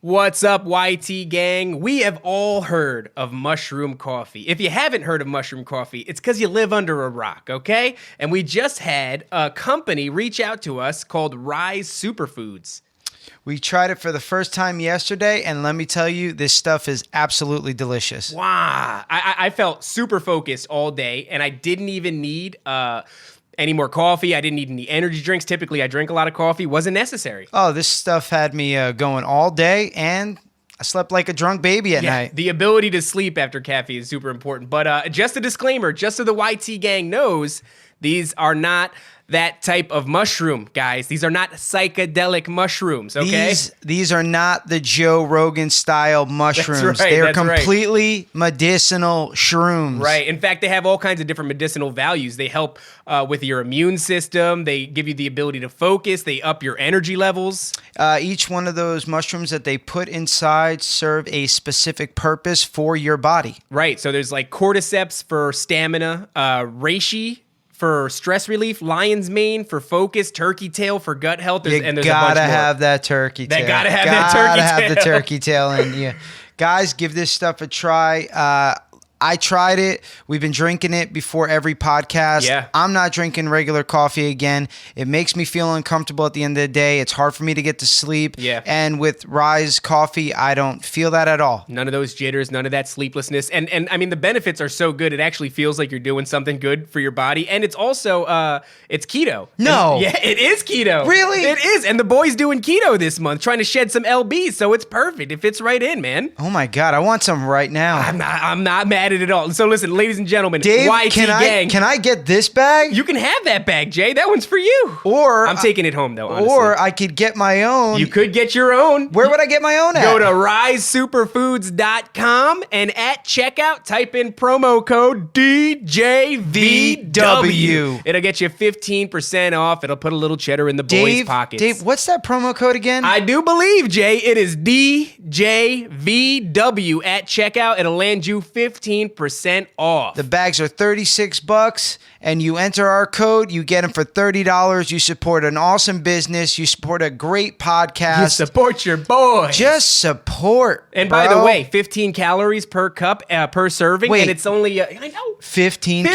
What's up, YT gang? We have all heard of mushroom coffee. If you haven't heard of mushroom coffee, it's because you live under a rock, okay? And we just had a company reach out to us called Rise Superfoods. We tried it for the first time yesterday, and let me tell you, this stuff is absolutely delicious. Wow. I felt super focused all day, and I didn't even need any more coffee. I didn't need any energy drinks. Typically, I drink a lot of coffee. Wasn't necessary. Oh, this stuff had me going all day, and I slept like a drunk baby at night. The ability to sleep after caffeine is super important. But just a disclaimer, just so the YT gang knows, these are not that type of mushroom, guys. These are not psychedelic mushrooms, okay? These are not the Joe Rogan style mushrooms. That's right, They're completely medicinal shrooms. Right. In fact, they have all kinds of different medicinal values. They help with your immune system. They give you the ability to focus. They up your energy levels. Each one of those mushrooms that they put inside serve a specific purpose for your body. Right. So there's like cordyceps for stamina, reishi for stress relief, lion's mane for focus, turkey tail for gut health. And there's gotta have that turkey tail. Gotta have the turkey tail in you. Guys, give this stuff a try. I tried it. We've been drinking it before every podcast. Yeah. I'm not drinking regular coffee again. It makes me feel uncomfortable at the end of the day. It's hard for me to get to sleep. Yeah. And with Rise Coffee, I don't feel that at all. None of those jitters, none of that sleeplessness. And I mean, the benefits are so good. It actually feels like you're doing something good for your body. And it's also, it's keto. No. Yeah, it is keto. Really? It is. And the boy's doing keto this month, trying to shed some LBs. So it's perfect. It fits right in, man. Oh my God. I want some right now. I'm not mad at it at all. So listen, ladies and gentlemen, Dave, YT gang. Can I get this bag? You can have that bag, Jay. That one's for you. Or I'm taking it home, though, honestly. Or I could get my own. You could get your own. Where would I get my own at? Go to risesuperfoods.com and at checkout, type in promo code DJVW. It'll get you 15% off. It'll put a little cheddar in the boys' pockets. Dave, what's that promo code again? I do believe, Jay, it is DJVW at checkout. It'll land you 15% off. The bags are $36, and you enter our code, you get them for $30. You support an awesome business. You support a great podcast. You support your boy. Just support. And bro. by the way, 15 calories per cup, per serving. Wait, and it's only, I know. 15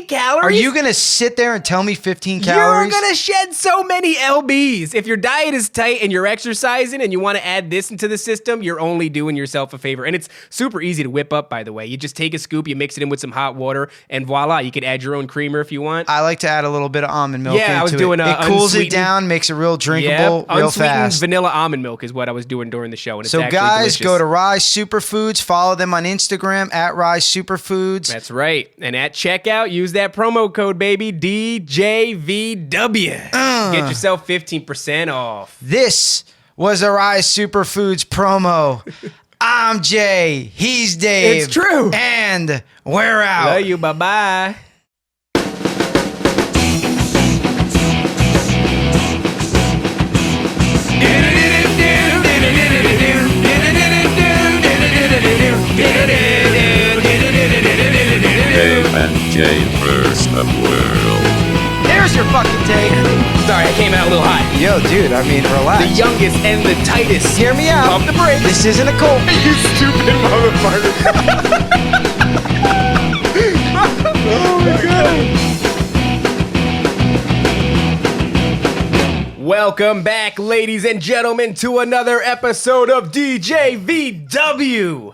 calories? Are you going to sit there and tell me 15 calories? You're going to shed so many LBs. If your diet is tight and you're exercising and you want to add this into the system, you're only doing yourself a favor. And it's super easy to whip up, by the way. You just take a scoop, you mix it in with some hot water, and voila, you could add your own creamer if you want. I like to add a little bit of almond milk into I was doing it. It cools it down, makes it real drinkable, real fast. Vanilla almond milk is what I was doing during the show, and it's so actually guys, delicious. go to Rise Superfoods, follow them on Instagram at Rise Superfoods. That's right. And at checkout, use that promo code, baby, DJVW. Get yourself 15% off. This was a Rise Superfoods promo. I'm Jay. He's Dave. It's true. And we're out. Love you. Bye-bye. Dave and Jay first of world. There's your fucking take. Sorry, I came out a little hot. Yo, dude, I mean, relax. The youngest and the tightest. Hear me out. Pump the brakes. This isn't a cult. You stupid motherfucker. Oh my God. Welcome back, ladies and gentlemen, to another episode of DJVW.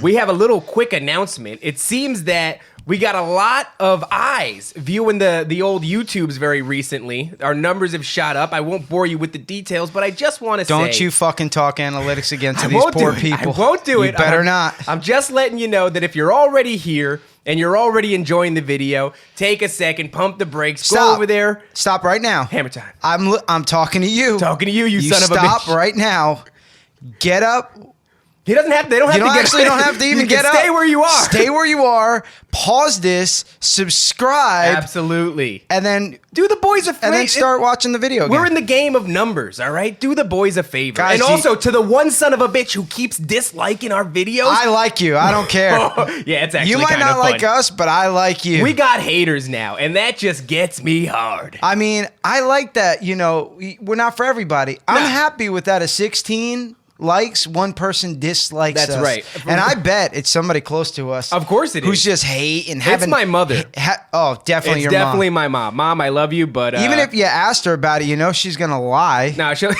We have a little quick announcement. It seems that we got a lot of eyes viewing the old YouTubes very recently. Our numbers have shot up. I won't bore you with the details, but I just want to say... Don't you fucking talk analytics again to these poor people. I won't do it. You better not. I'm just letting you know that if you're already here and you're already enjoying the video, take a second, pump the brakes, Stop. go over there. Stop right now. Hammer time. I'm talking to you. Talking to you, you son of a bitch. Stop right now. Get up. He doesn't have. They don't have to get. Actually, don't have to even get up. Stay where you are. Stay where you are. Pause this. Subscribe. Absolutely. And then do the boys a favor. And then start watching the video again. We're in the game of numbers, all right? Do the boys a favor. Guys, and also, to the one son of a bitch who keeps disliking our videos. I like you. I don't care. Yeah, it's actually you might not like us, but I like you. We got haters now, and that just gets me hard. I mean, I like that, we're not for everybody. I'm happy with that at 16. likes, one person dislikes us. That's right. And I bet it's somebody close to us. Of course it who's is. just hating. It's my mother. Definitely It's your definitely mom. my mom. Mom, I love you, but Even if you asked her about it, you know she's going to lie. no, she'll.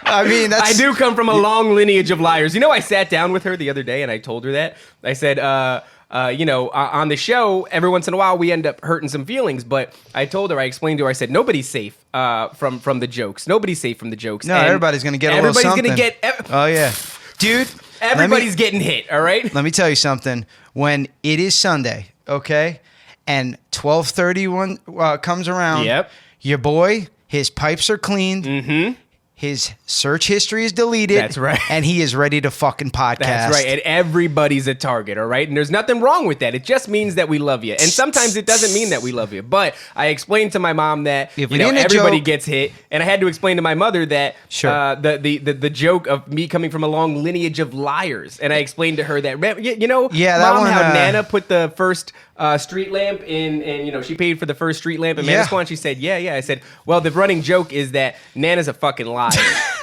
I mean, that's... I do come from a long lineage of liars. You know, I sat down with her the other day and I told her that. I said, on the show, every once in a while we end up hurting some feelings. But I told her, I explained to her, I said, nobody's safe from the jokes. Nobody's safe from the jokes. No, And everybody's going to get a little something. Everybody's going to get... Oh, yeah. Dude, Everybody's getting hit, all right? let me tell you something. When it is Sunday, okay, and 12:31 comes around, Yep. your boy, his pipes are cleaned. Mm-hmm. His search history is deleted. That's right. And he is ready to fucking podcast. That's right. And everybody's a target, all right? And there's nothing wrong with that. It just means that we love you. And sometimes it doesn't mean that we love you. But I explained to my mom that If you it know, ain't a everybody joke- gets hit. And I had to explain to my mother that Sure. the joke of me coming from a long lineage of liars. And I explained to her that, you know, Yeah, that Mom, one, how Nana put the first street lamp in, and, you know, she paid for the first street lamp in Yeah. Manasquan. She said, yeah. I said, well, the running joke is that Nana's a fucking liar.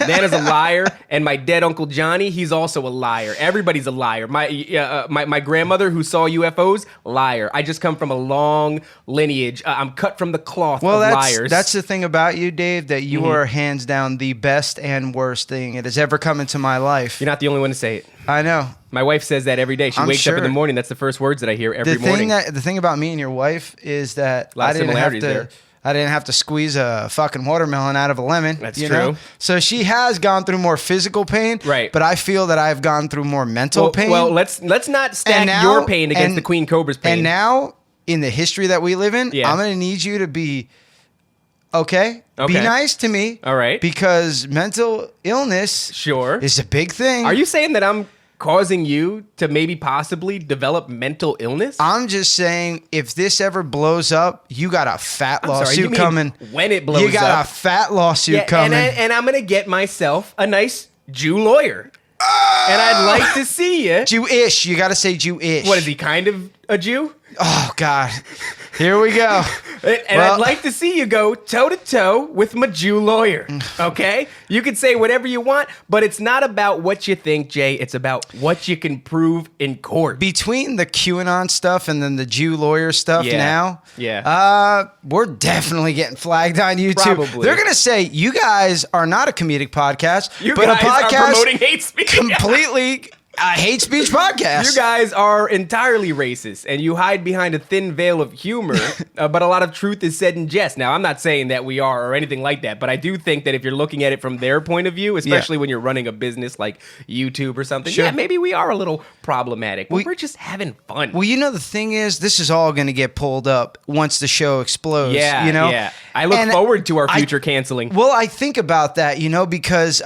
Nana's a liar, and my dead Uncle Johnny, he's also a liar. Everybody's a liar. My grandmother who saw UFOs, liar. I just come from a long lineage. I'm cut from the cloth Well, of that's, liars. that's the thing about you, Dave, that you are hands down the best and worst thing it has ever come into my life. You're not the only one to say it. I know. My wife says that every day. She I'm wakes up in the sure. morning. That's the first words that I hear every morning. The thing about me and your wife is that Lot I of didn't have similarities to. there. I didn't have to squeeze a fucking watermelon out of a lemon. That's you true. know? So she has gone through more physical pain, Right. But I feel that I've gone through more mental pain. Well, let's not stack And now- your pain against and- the Queen Cobra's pain. And now, in the history that we live in, Yeah. I'm going to need you to be okay. Be Okay. nice to me. All right. Because mental illness Sure. is a big thing. Are you saying that I'm causing you to maybe possibly develop mental illness? I'm just saying, if this ever blows up, you got a fat I'm sorry, lawsuit you mean coming. when it blows you got up? a fat lawsuit coming. and I'm gonna get myself a nice Jew lawyer, and I'd like to see you. Jewish. You got to say Jewish. What is he? Kind of a Jew? Oh God. Here we go. And Well- I'd like to see you go toe to toe with my Jew lawyer. Okay? You can say whatever you want, but it's not about what you think, Jay. It's about what you can prove in court. Between the QAnon stuff and then the Jew lawyer stuff Yeah. now, Yeah. we're definitely getting flagged on YouTube. Probably. They're gonna say you guys are not a comedic podcast, You but guys a podcast are promoting hate speech. completely a hate speech podcast. You guys are entirely racist, and you hide behind a thin veil of humor, but a lot of truth is said in jest. Now, I'm not saying that we are or anything like that, but I do think that if you're looking at it from their point of view, especially when you're running a business like YouTube or something, Sure. yeah, maybe we are a little problematic, but We- we're just having fun. Well, you know, the thing is, this is all going to get pulled up once the show explodes. yeah, you know? yeah. I look And forward to our I- future canceling. Well, I think about that, you know, because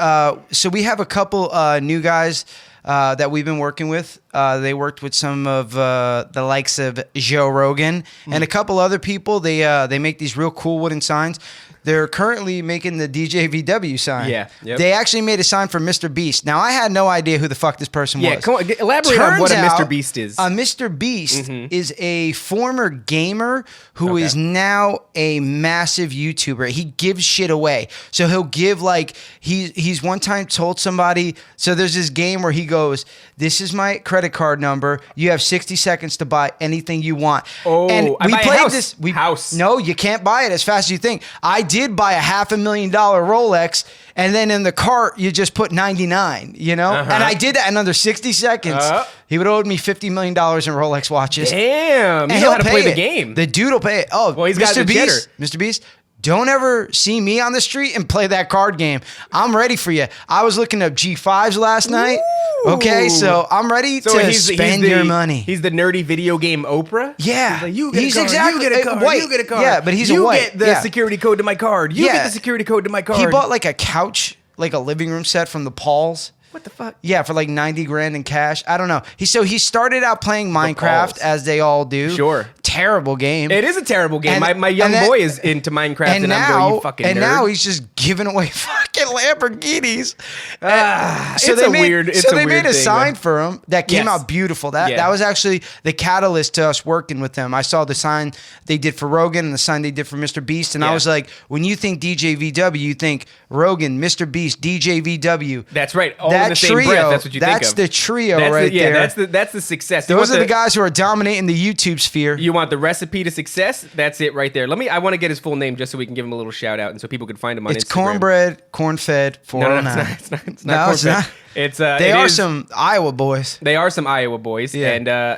so we have a couple new guys that we've been working with. They worked with some of the likes of Joe Rogan and a couple other people. They make these real cool wooden signs. They're currently making the DJVW sign. Yeah, yep. They actually made a sign for Mr. Beast. Now, I had no idea who the fuck this person Yeah, was. come on, elaborate on what a Turns Mr. out, Beast is. Mr. Beast is a former gamer who Okay. is now a massive YouTuber. He gives shit away. So he'll give like he's one time told somebody. So there's this game where he goes, "This is my credit card number. You have 60 seconds to buy anything you want." Oh, and I we buy a played house. this. House. No, you can't buy it as fast as you think. I did buy a $500,000 Rolex, and then in the cart you just put 99. You know, Uh-huh. and I did that in under 60 seconds. He would have owed me $50 million in Rolex watches. Damn, And you know he'll how to play pay the it. game. The dude will pay it. Oh, Well, he's got the Beast. Mr. Beast, don't ever see me on the street and play that card game. I'm ready for you. I was looking up G5s last night. Okay, so I'm ready to spend your money. He's the nerdy video game Oprah. Yeah. He's like, you get He's a card, exactly- you get a card, white. you get a card. Yeah, but he's a you white. get the Yeah. security code to my card. You get the security code to my card. He bought like a couch, like a living room set from the Pauls. what the fuck? Yeah, for like 90 grand in cash. I don't know. He started out playing Minecraft Pauls. as they all do. Sure. Terrible game. It is a terrible game. And- my young and then- boy is into Minecraft, and I'm going, you fucking nerd. now he's just giving away fucking fucking Lamborghinis. It's a weird made a thing, sign man. for him that came Yes. out beautiful. That Yeah. that was actually the catalyst to us working with them. I saw the sign they did for Rogan and the sign they did for Mr. Beast, and I Yeah. was like, when you think DJ VW, you think Rogan, Mr. Beast, DJ VW. That's right. All that in the same trio, breath. That's what you think of. that's the trio That's right there. That's the success. You Those want are the guys who are dominating the YouTube sphere. You want the recipe to success? That's it right there. I want to get his full name just so we can give him a little shout out and so people can find him on It's Instagram. cornbread, corn-fed, No, 409. it's not No, corn it's fed. not. It's They are some Iowa boys. They are some Iowa boys, Yeah.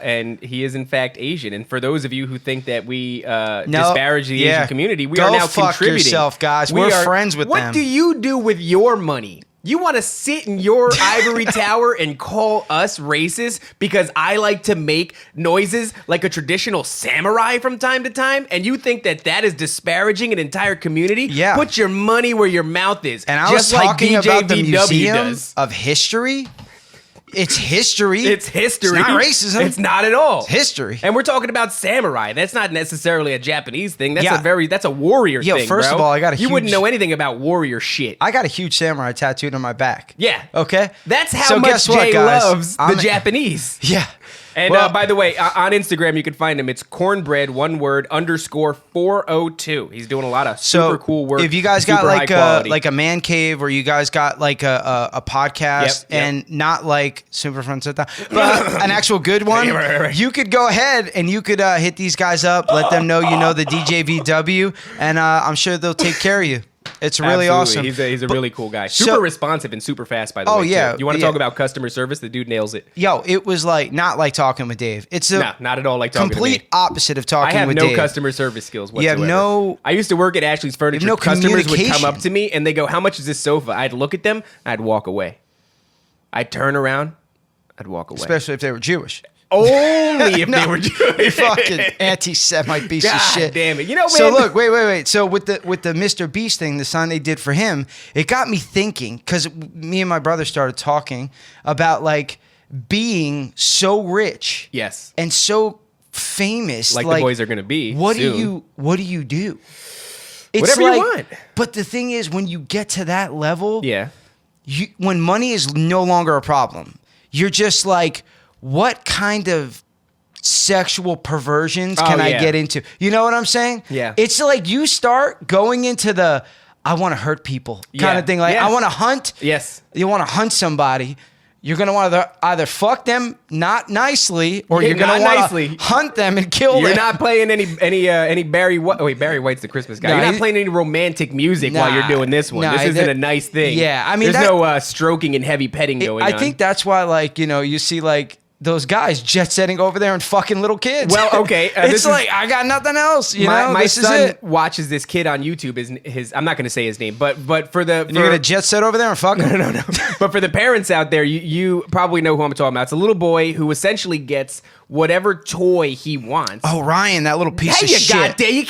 and he is in fact Asian. And for those of you who think that we disparage the Asian community, we Go are now fuck contributing. yourself, guys. We're friends with what them. What do you do with your money? You want to sit in your ivory tower and call us racist because I like to make noises like a traditional samurai from time to time, and you think that that is disparaging an entire community? Yeah. Put your money where your mouth is. And I just was talking like about the DJVW Museum does. of History. It's history. It's history. It's not racism. It's not at all. It's history. And we're talking about samurai. That's not necessarily a Japanese thing. That's Yeah. that's a warrior Yo, thing. first bro. of all, I got a You wouldn't huge- know anything about warrior shit. I got a huge samurai tattooed on my back. Yeah. Okay? That's how So much guess what, Jay guys? loves the I'm- Japanese. Yeah. And Well- by the way, on Instagram you can find him. It's cornbread one word _402. He's doing a lot of super cool work. If you guys super got high quality. like a man cave, or you guys got like a podcast, Yep, yep. and not like Super Fun Seta, but an actual good one, Yeah, right. you could go ahead and you could hit these guys up, let them know you know the DJVW, and I'm sure they'll take care of you. It's really Absolutely. awesome. He's a really cool guy. So- Super responsive and super fast, by the way. Oh, yeah, too. You want to yeah. talk about customer service? The dude nails it. Yo, it was like not like talking with Dave. It's a No, not at all like talking to complete me. opposite of I talking have with no Dave. customer service skills You have whatsoever. no- I used to work at Ashley's Furniture. no Customers would come communication. up to me and they go, "How much is this sofa?" I'd look at them. I'd walk away. I'd turn around. I'd walk away. Especially if they were Jewish. Only if No, they were you Jewish. fucking anti-Semite piece of God shit. damn it. You know, man. So look, wait. So with the Mr. Beast thing, the sign they did for him, it got me thinking, because me and my brother started talking about like being so rich Yes. and so famous, Like the boys are gonna be What soon. do you do? It's Whatever you want. But the thing is, when you get to that level, Yeah. when money is no longer a problem, you're just like, what kind of sexual perversions can I yeah. get into? You know what I'm saying? Yeah. It's like you start going into the I want to hurt people kind Yeah. of thing. Like Yes. I want to hunt. Yes. You want to hunt somebody. You're gonna want to either fuck them not nicely, or Yeah, you're gonna not want nicely. to hunt them and kill You're them. not playing any Barry White. Wait, Barry White's the Christmas guy. No, You're not he- playing any romantic music while you're doing this one. Nah, This isn't that- a nice thing. Yeah, I mean, there's that- no stroking and heavy petting going on. I think that's why, like, you know, you see like those guys jet setting over there and fucking little kids. Well, okay, this it's is- like I got nothing else. You know, my this is son it. watches this kid on YouTube. His I'm not going to say his name, but for the And you're gonna jet set over there and fuck him? no. But for the parents out there, you probably know who I'm talking about. It's a little boy who essentially gets whatever toy he wants. Oh, Ryan, that little piece Hey, of you shit. goddamn! You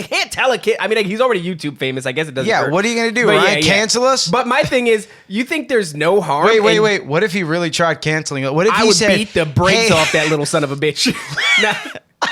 can't tell a kid. I mean, like, he's already YouTube famous. I guess it doesn't. Yeah, hurt. what are you gonna do, But Ryan? Cancel us? But my thing is, you think there's no harm? Wait. What if he really tried canceling it? What if I he would said, beat the brakes "Hey-" off that little son of a bitch. Nah,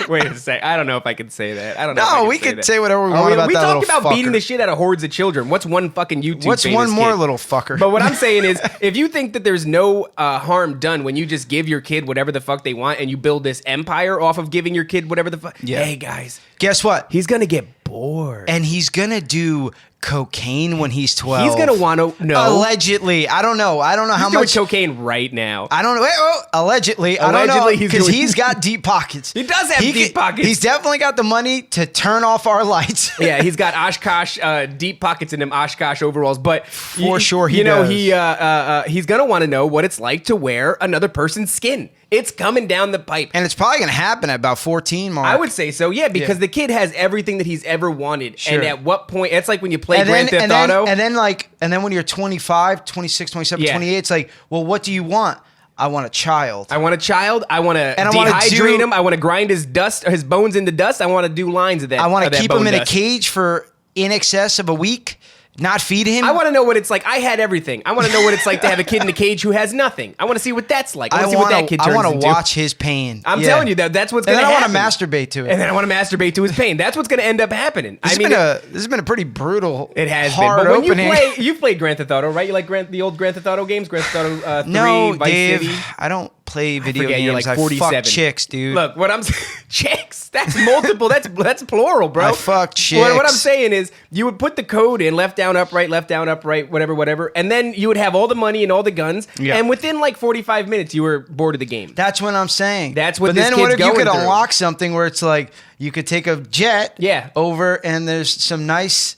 wait a sec. I don't know if I can say that. I don't know. if I No, can we say could that. say whatever we Oh, want about we that talked little about beating fucker. the shit out of hordes of children. What's one fucking YouTube? What's famous one more kid? little fucker? But what I'm saying is, if you think that there's no harm done when you just give your kid whatever the fuck they want and you build this empire off of giving your kid whatever the fuck. Yeah. Hey guys, Guess what? he's gonna get bored. And he's gonna do cocaine when he's 12. He's gonna want to know. Allegedly. I don't know how He's doing much. cocaine right now. I don't know. Allegedly. I don't know. Allegedly, he's Because doing- he's got deep pockets. He does have deep pockets. He's definitely got the money to turn off our lights. Yeah, he's got Oshkosh deep pockets in them Oshkosh overalls, but For sure he you know does. he's gonna want to know what it's like to wear another person's skin. It's coming down the pipe. And it's probably going to happen at about 14, Mark. I would say so, yeah, because Yeah. the kid has everything that he's ever wanted. Sure. And at what point, it's like when you play and Grand Theft Auto. and then when you're 25, 26, 27, Yeah. 28, it's like, well, what do you want? I want a child. I want a child. I want to And I wanna dehydrate do- him. I want to grind his bones into dust. I want to do lines of that. I want of to that keep him bone in a dust. cage for in excess of a week. not feed him? I want to know what it's like. I had everything. I want to know what it's like to have a kid in a cage who has nothing. I want to see what that's like. I want to see what that kid turns into. I want to watch his pain. I'm telling you that's what's going to happen. And then I want to masturbate to it. And then I want to masturbate to his pain. That's what's going to end up happening. This has been a pretty brutal. It has hard been. But when opening. you've played Grand Theft Auto, right? You like the old Grand Theft Auto games, Grand Theft Auto 3, no, Vice Dave, City. I don't play video games. You're like 47. I fuck chicks, dude. Look, what I'm chicks. That's multiple. That's plural, bro. I fuck chicks. What I'm saying is, you would put the code in left down upright, whatever, and then you would have all the money and all the guns, and within like 45 minutes, you were bored of the game. That's what I'm saying. That's what. But this then kid's what if you going could through. unlock something where it's like you could take a jet, over, and there's some nice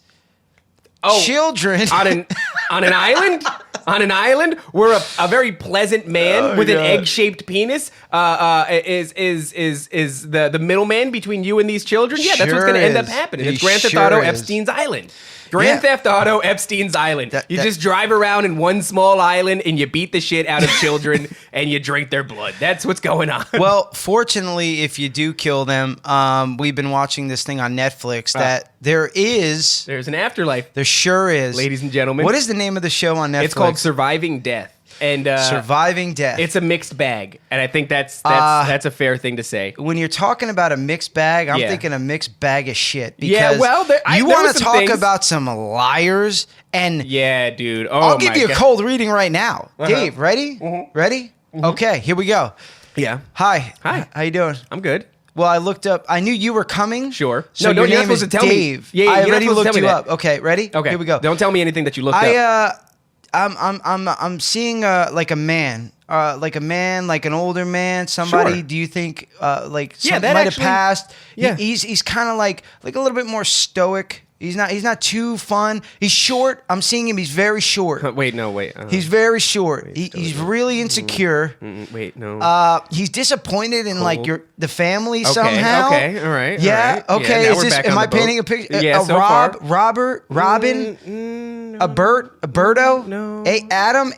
children on an island. On an island where a very pleasant man with an egg-shaped penis is the middleman between you and these children. Yeah, that's what's going to end up happening. It's Grand Theft Auto Epstein's Island. Grand Theft Auto Epstein's Island. You just drive around in one small island and you beat the shit out of children and you drink their blood. That's what's going on. Well, fortunately, if you do kill them, we've been watching this thing on Netflix that there's an afterlife. There sure is. Ladies and gentlemen. What is the name of the show on Netflix? It's called Surviving Death. And Surviving Death. It's a mixed bag, and I think that's a fair thing to say. When you're talking about a mixed bag, I'm thinking a mixed bag of shit. Because you want to talk about some liars and dude. I'll give you a cold reading right now. Dave, ready? Mm-hmm. Ready? Mm-hmm. Okay, here we go. Yeah. Hi. How you doing? I'm good. Well, I looked up. I knew you were coming. Sure. So no, your you're name not is supposed to tell Dave. me. Yeah, I you're already not supposed looked to you tell me up. Okay, ready? Okay. Here we go. Don't tell me anything that you looked up. I'm seeing like a man, like an older man. Somebody. Sure. Do you think like that might actually, have passed? Yeah. He's kind of like a little bit more stoic. He's not too fun. He's short. I'm seeing him. He's very short. Wait. He's very short. He's really insecure. Wait, no. He's disappointed in like the family somehow. Okay, all right. Yeah. All right. Okay. Yeah, is this? Am I painting a picture? Yeah. So Robin, no. a Berto, No. a Adam,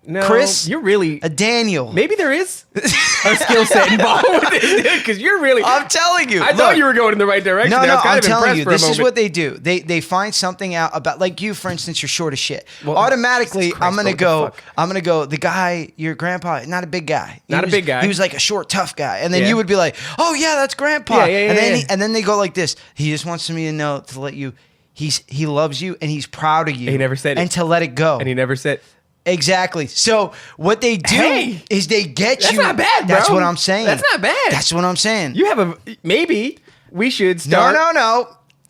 No, Chris, you're really a Daniel. Maybe there is a skill set involved with it because you're really. I'm telling you. I thought you were going in the right direction. No, I was kind I'm of telling you. for a This is moment. what they do. They find something out about, like you, for instance. You're short as shit. Well, automatically, Jesus Christ, I'm gonna what the go. fuck? I'm gonna go. The guy, your grandpa, not a big guy. Not a big guy. He was like a short, tough guy. And then Yeah. you would be like, "Oh yeah, that's grandpa." Yeah. And then they go like this. He just wants me to know to let you. He loves you and he's proud of you. He never said it. And to let it go. And he never said. Exactly. So what they do is they get That's you. not bad, bro. That's what I'm saying. That's not bad. That's what I'm saying. You have maybe we should start. No.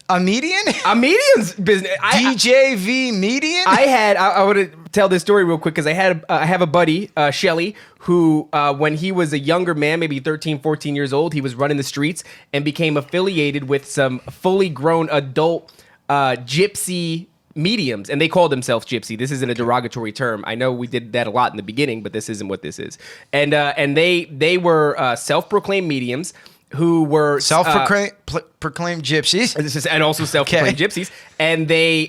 A median? A median's business. DJV median? I want to tell this story real quick because I have a buddy, Shelly, who when he was a younger man, maybe 13, 14 years old, he was running the streets and became affiliated with some fully grown adult gypsy mediums, and they called themselves gypsy. This isn't a derogatory term. I know we did that a lot in the beginning, but this isn't what this is. And they were self-proclaimed mediums who were self-proclaimed gypsies. And also self-proclaimed gypsies. And they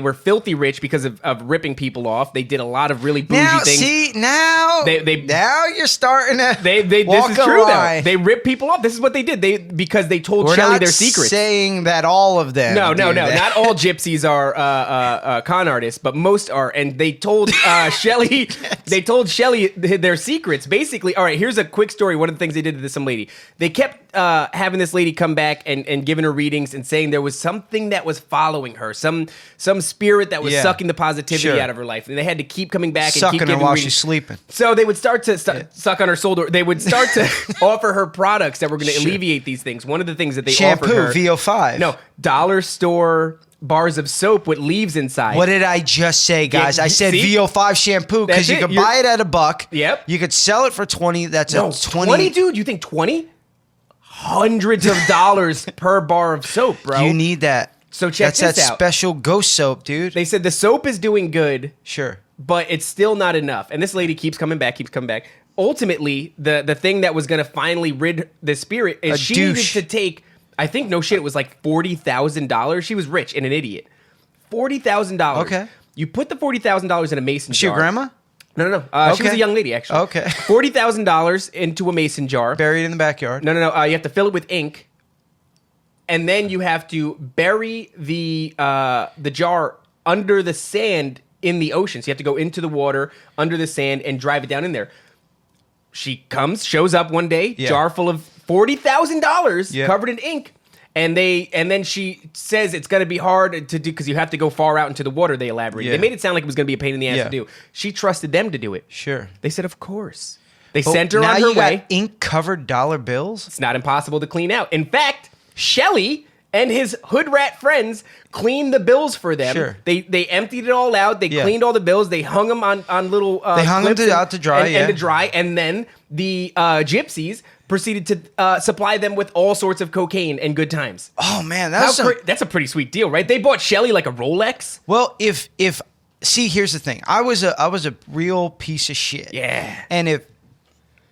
were filthy rich because of ripping people off. They did a lot of really bougie things. See, now you're starting to this is true though. They rip people off. This is what they did. Because they told Shelly their secrets. Saying that all of them. No. Not all gypsies are con artists, but most are. And they told Shelly. They told Shelly their secrets. Basically, all right. Here's a quick story. One of the things they did to some lady. They kept having this lady come back and giving her readings and saying there was something that was following her, some spirit that was sucking the positivity out of her life, and they had to keep coming back and keep giving her while readings. she's sleeping. So they would start to suck on her shoulder. They would start to offer her products that were going to alleviate these things. One of the things that they offered her, VO5. No, dollar store bars of soap with leaves inside. What did I just say, guys? Yeah, I said VO5 shampoo because you could buy it at $1. Yep. You could sell it for $20. That's a 20, dude. You think 20? Hundreds of dollars per bar of soap, bro. You need that. So check That's this that out. special ghost soap, dude. They said the soap is doing good. Sure. But it's still not enough. And this lady keeps coming back. Ultimately, the thing that was going to finally rid the spirit is she needed to take, I think, no shit, it was like $40,000. She was rich and an idiot. $40,000. Okay. You put the $40,000 in a mason jar. Is she your grandma? No. She was a young lady, actually. Okay. $40,000 into a mason jar. Buried in the backyard. No. You have to fill it with ink. and then you have to bury the jar under the sand in the ocean. So you have to go into the water, under the sand, and drive it down in there. She shows up one day, jar full of $40,000 covered in ink. And then she says it's going to be hard to do because you have to go far out into the water, they elaborate. They made it sound like it was going to be a pain in the ass to do. She trusted them to do it. Sure. They said, of course. They sent her on her now you way. got ink-covered dollar bills? It's not impossible to clean out. In fact, Shelly and his hood rat friends cleaned the bills for them. Sure. They emptied it all out. They cleaned all the bills. They hung them on little they hung them clips to dry, and to dry. And then the gypsies proceeded to supply them with all sorts of cocaine and good times. Oh man, that's a pretty sweet deal, right? They bought Shelly like a Rolex. Well, if see, here's the thing. I was a real piece of shit. Yeah. And if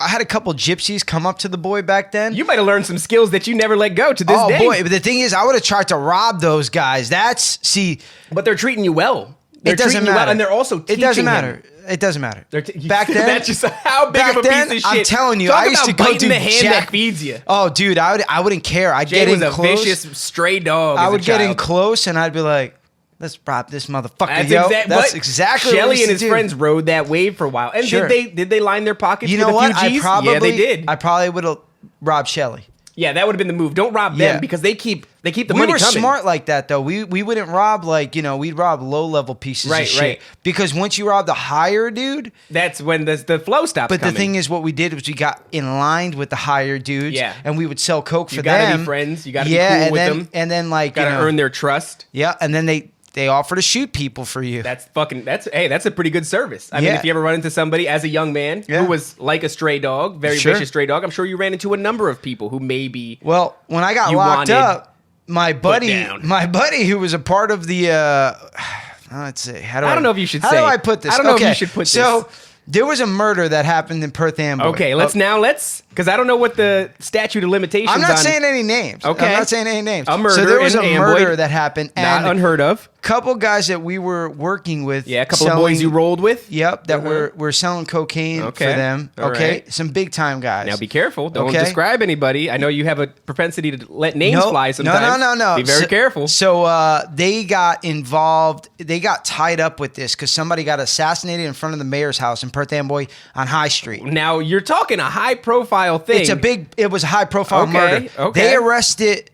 I had a couple gypsies come up to the boy back then, You might have learned some skills that you never let go to this day. oh boy, but the thing is, I would have tried to rob those guys. But they're treating you well. They're it doesn't treating you matter. well, and they're also teaching It doesn't him. matter. It doesn't matter. Back then, that's just how big back of a then, piece of I'm shit. telling you, Talk I used to about go biting do the hand that feeds you. Oh, dude, I wouldn't care. I'd Jay get was in a close. vicious stray dog. I as would a get in child. close, and I'd be like, "Let's rob this motherfucker, That's, yo." exact- That's but exactly what we Shelly used and to his do. friends rode that wave for a while. And Sure. did they line their pockets You with know a few what? G's? Yeah, they did. I probably would have robbed Shelly. Yeah, that would have been the move. Don't rob them Yeah. because they keep the We money were coming. smart like that though. We wouldn't rob we'd rob low level pieces Right, of shit. right. Because once you rob the higher dude, That's when the flow stops but coming. the thing is, what we did was we got in line with the higher dudes, Yeah. and we would sell coke for you gotta them. be friends. You gotta yeah, be cool and with then, them. and then like Gotta earn their trust. yeah, and then they offer to shoot people for you. That's a pretty good service. I mean, Yeah. if you ever run into somebody as a young man Yeah. who was like a stray dog, very Sure. vicious stray dog, I'm sure you ran into a number of people who maybe Well, when I got You locked wanted up, my buddy down. who was a part of the let's see, how do I don't know if you should how say do I it. put this? I don't know if Okay, you should put so, this. there was a murder that happened in Perth Amboy. Okay, let's because I don't know what the statute of limitations. I'm not on, saying any names. Okay. I'm not saying any names. A murder So there was in a Amboy, murder that happened, not and unheard of. couple guys that we were working with. Yeah, a couple of boys you rolled with. Yep, that Uh-huh. were selling cocaine Okay, for them. all Okay, right. some big time guys. Now be careful. Don't Okay. describe anybody. I know you have a propensity to let names Nope. fly sometimes. No. Be very careful. So they got involved. They got tied up with this because somebody got assassinated in front of the mayor's house in Perth Amboy on High Street. Now you're talking a high profile thing. It was a high profile Okay, murder. okay. They arrested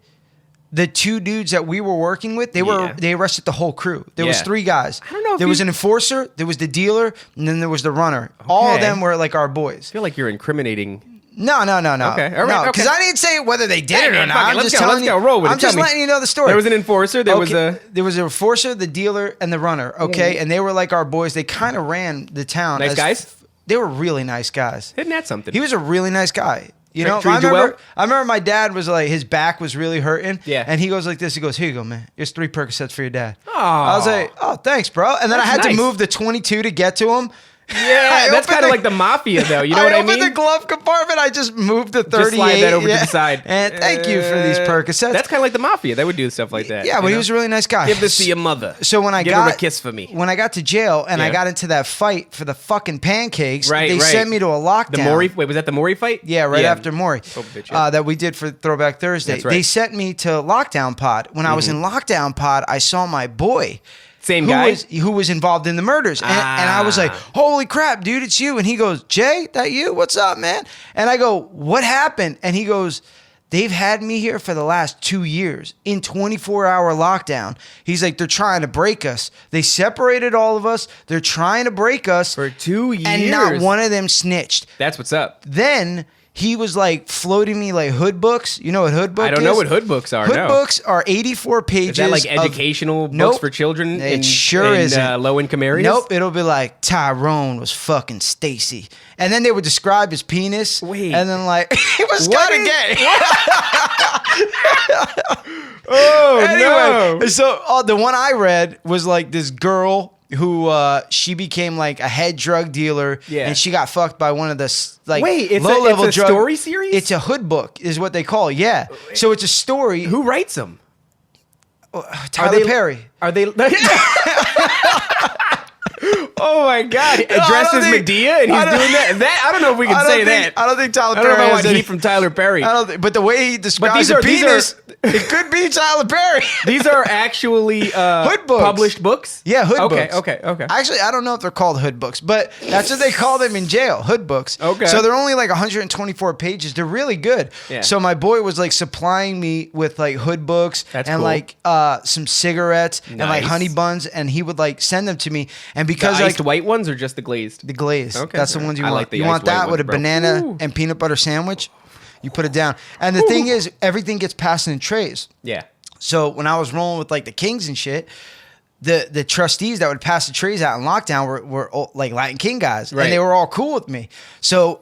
the two dudes that we were working with. They arrested the whole crew. There was Yeah. 3 guys. I don't know if there was you- an enforcer, there was the dealer, and then there was the runner. All of Okay. them were like our boys. I feel like you're incriminating. No. Okay, all right, No, because okay. I didn't say whether they did Hey, it or man, not. fuck it, I'm let's just go, telling let's you. go, roll with it. I'm just Tell me. letting you know the story. There was an enforcer. There was there was an enforcer, the dealer, and the runner. Okay, and they were like our boys. They kind of ran the town. Nice guys? They were really nice guys. Isn't that something? He was a really nice guy. You know, Treated you well? I remember my dad was like, his back was really hurting. Yeah. And he goes like this. He goes, "Here you go, man. Here's 3 Percocets for your dad." Aw. I was like, "Oh, thanks, bro." And then I That's had to nice. move the 22 to get to him. Yeah, that's kind of like the mafia, though. You know what I mean? opened the glove compartment. I just moved the 38. Just slide that over to the side. And thank you for these Percocets. That's kind of like the mafia. They would do stuff like that. yeah, but you he know? was a really nice guy. Give this to your mother. So when I Give got her a kiss for me. when I got to jail and I Yeah. got into that fight for the fucking pancakes, Right, they right. sent me to a lockdown. The Maury. Wait, was that the Maury fight? Yeah, right after Maury. Oh, bitch, yeah. That we did for Throwback Thursday. That's right. They sent me to Lockdown Pod. When I was in Lockdown Pod, I saw my boy. Same guy? who was involved in the murders. And I was like, holy crap, dude, it's you. And he goes, Jay, that you? What's up, man? And I go, what happened? And he goes, they've had me here for the last 2 years in 24-hour lockdown. He's like, they're trying to break us. They separated all of us. They're trying to break us. For 2 years. And not one of them snitched. That's what's up. Then he was like floating me like hood books. You know what hood book is? I don't know what hood books are. Hood no. books are 84 pages. Is that like of- educational books Nope. for children? It sure isn't. Low-income areas? Nope, it'll be like Tyrone was fucking Stacy, and then they would describe his penis. Wait. and then like he was What kind of is- gay. Oh, Anyway, no. so the one I read was like this girl who she became like a head drug dealer, Yeah. and she got fucked by one of the like Wait, it's low level a drug story series? It's a hood book, is what they call it. Yeah, so it's a story. Who writes them? Tyler they- Perry. Are they... Oh my God! Dressed as Medea, and he's doing that. I don't know if we can say that. I don't think Tyler I don't know Perry if I has want any. heat from Tyler Perry. But the way he describes these are- a penis, it could be Tyler Perry. These are actually Hood books. published books. Yeah, hood Okay, books. okay. Actually, I don't know if they're called hood books, but that's what they call them in jail, hood books. Okay. So they're only like 124 pages. They're really good. Yeah. So my boy was like supplying me with like hood books That's and cool. like some cigarettes and like Nice. honey buns, and he would like send them to me. And The because iced like white ones or just the glazed? the glaze, Okay. that's the ones you I want. like the You iced want white that with a ones, bro. banana Ooh. and peanut butter sandwich. You put it down. And the thing is, everything gets passed in trays. Yeah. So when I was rolling with like the Kings and shit, the trustees that would pass the trays out in lockdown were all, like Latin King guys, Right. and they were all cool with me. So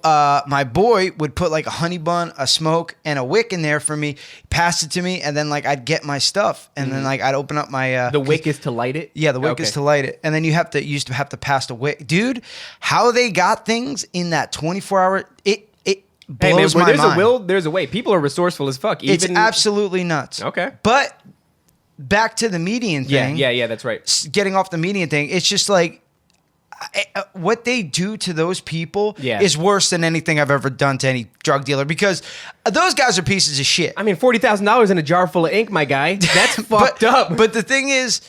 my boy would put like a honey bun, a smoke, and a wick in there for me, pass it to me, and then like I'd get my stuff, and then like I'd open up my The wick is to light it? yeah, the wick is to light it, and then you used to have to pass the wick, dude. How they got things in that 24-hour it Hey, man, blows where my there's mind. a will, there's a way. People are resourceful as fuck. It's Even, absolutely nuts. Okay. But back to the median thing. Yeah, that's right. Getting off the median thing, it's just like what they do to those people Yeah. is worse than anything I've ever done to any drug dealer, because those guys are pieces of shit. I mean, $40,000 in a jar full of ink, my guy. That's fucked up. But the thing is,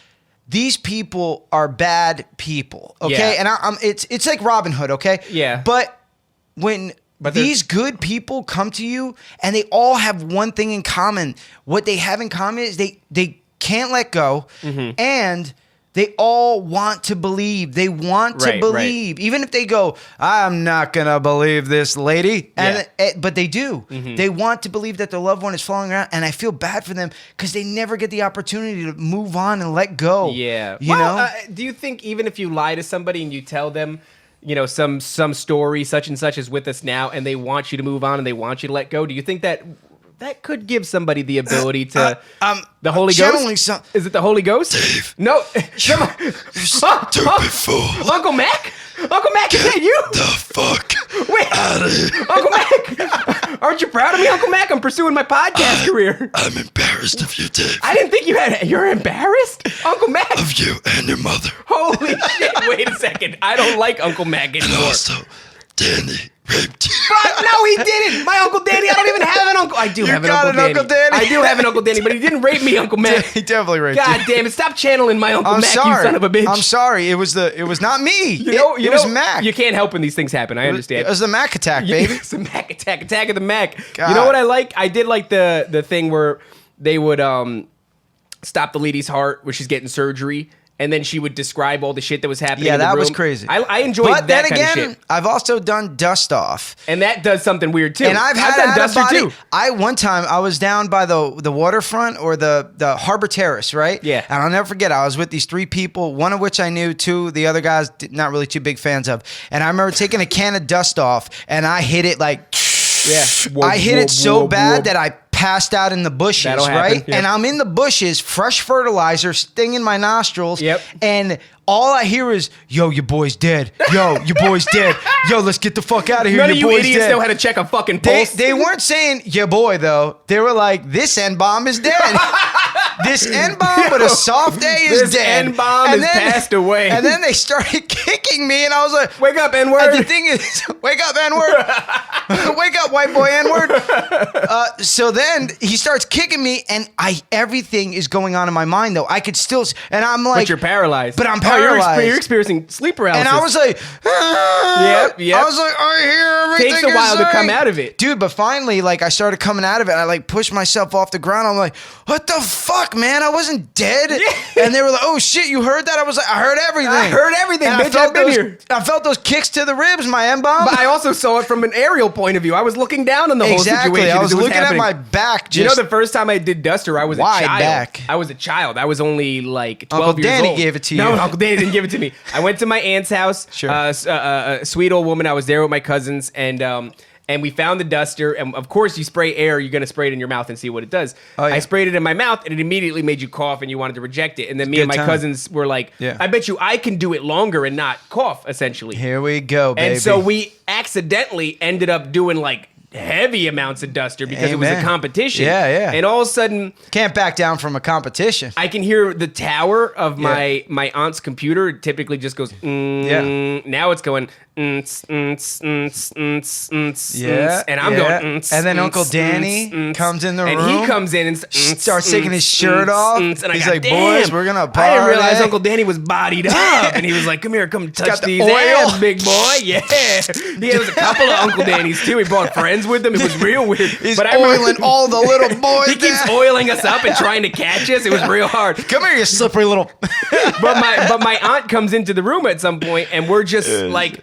these people are bad people, okay? Yeah. And it's like Robin Hood, okay? Yeah. But when But these good people come to you and they all have one thing in common, what they have in common is they can't let go, Mm-hmm. and they all want to believe. They want to Right, believe. Even if they go, I'm not going to believe this lady. But they do. Mm-hmm. They want to believe that their loved one is falling around. And I feel bad for them because they never get the opportunity to move on and let go. Yeah. You know? Do you think even if you lie to somebody and you tell them, you know, some story, such and such is with us now, and they want you to move on and they want you to let go, do you think that could give somebody the ability to the Holy Ghost? Is it the Holy Ghost? Dave. No. Come on. Stupid fool. Uncle Mac? Uncle Mac, is that you? The fuck? Wait. Uncle Mac. Aren't you proud of me, Uncle Mac? I'm pursuing my podcast career. I'm embarrassed of you, Dave. I didn't think you're embarrassed? Uncle Mac. Of you and your mother. Holy shit. Wait a second. I don't like Uncle Mac And anymore. also, Danny raped you. Fuck, no, he didn't. My Uncle Danny, I don't even have an uncle. I do have an got Uncle an Danny. Uncle Danny. I do have an Uncle Danny, but he didn't rape me, Uncle Mac. He definitely raped God you. damn it. Stop channeling my Uncle I'm Mac, sorry. you son of a bitch. I'm sorry. It was not me. You it was Mac. You can't help when these things happen. I understand. It was the Mac attack, baby. It's a Mac attack of the Mac. God. You know what I like? I did like the thing where they would stop the lady's heart where she's getting surgery, and then she would describe all the shit that was happening. Yeah, in the that was room. crazy. I enjoyed But that then kind of again, shit. I've also done dust off. And that does something weird too. And I've done Duster too. One time I was down by the waterfront or the Harbor Terrace, right? Yeah. And I'll never forget, I was with these three people, one of which I knew, two the other guys not really too big fans of. And I remember taking a can of dust off, and I hit it like, Yeah. I hit it so bad that I passed out in the bushes, That'll happen, right? yep. And I'm in the bushes, fresh fertilizer stinging my nostrils. Yep. And all I hear is, yo, your boy's dead. Yo, your boy's dead. Yo, let's get the fuck out of here. None of your you boy's idiots dead. know how to check a fucking They, pulse. they weren't saying your boy though. They were like, this N-bomb is dead. This N-bomb with a soft A is This dead. N-bomb And has passed away. And then they started kicking me, and I was like, Wake up, and N-word. the thing is, wake up, N-word. Wake up, white boy, N-word. So then he starts kicking me, and everything is going on in my mind though. I could still, and I'm like, But you're paralyzed. But I'm Oh, you're paralyzed. experiencing sleep paralysis. and I was like, Yep. I was like, I hear everything. Takes a you're while to come saying." out of it. Dude, but finally, like, I started coming out of it. I like pushed myself off the ground. I'm like, what the fuck, man? I wasn't dead. And they were like, oh shit, you heard that? I was like, I heard everything. I heard everything, And bitch. I've been those, here. I felt those kicks to the ribs, my M-bomb. But I also saw it from an aerial point of view. I was looking down on the whole Exactly. situation. I as was it looking happening. at my back. Just, You know, the first time I did Duster, I was a Wide child. back. I was a child. I was only like 12 Uncle years Danny old. gave it to you. No, Uncle Danny didn't give it to me. I went to my aunt's house. Sure. A sweet old woman. I was there with my cousins, and we found the Duster. And of course, you spray air. You're gonna spray it in your mouth and see what it does. Oh, yeah. I sprayed it in my mouth, and it immediately made you cough, and you wanted to reject it. And then me Good and my time. cousins were like, Yeah. "I bet you I can do it longer and not cough." Essentially. Here we go, baby. And so we accidentally ended up doing like heavy amounts of duster because it was a Amen. competition. Yeah, yeah. And all of a sudden, Can't back down from a competition. I can hear the tower of my aunt's computer. It typically just goes. Now it's going. And I'm going. And then Uncle Danny comes in the room. And he comes in and starts taking his shirt off. And I He's go, like, "Damn, boys, we're gonna I didn't realize party." Uncle Danny was bodied up, and he was like, "Come here, come touch got the these oil. abs, big boy." Yeah, he has a couple of Uncle Danny's too. He brought friends with him. It was real weird. He's But I remember- oiling all the little boys. He keeps down. oiling us up and trying to catch us. It was real hard. Come here, you slippery little. But my aunt comes into the room at some point, and we're just like,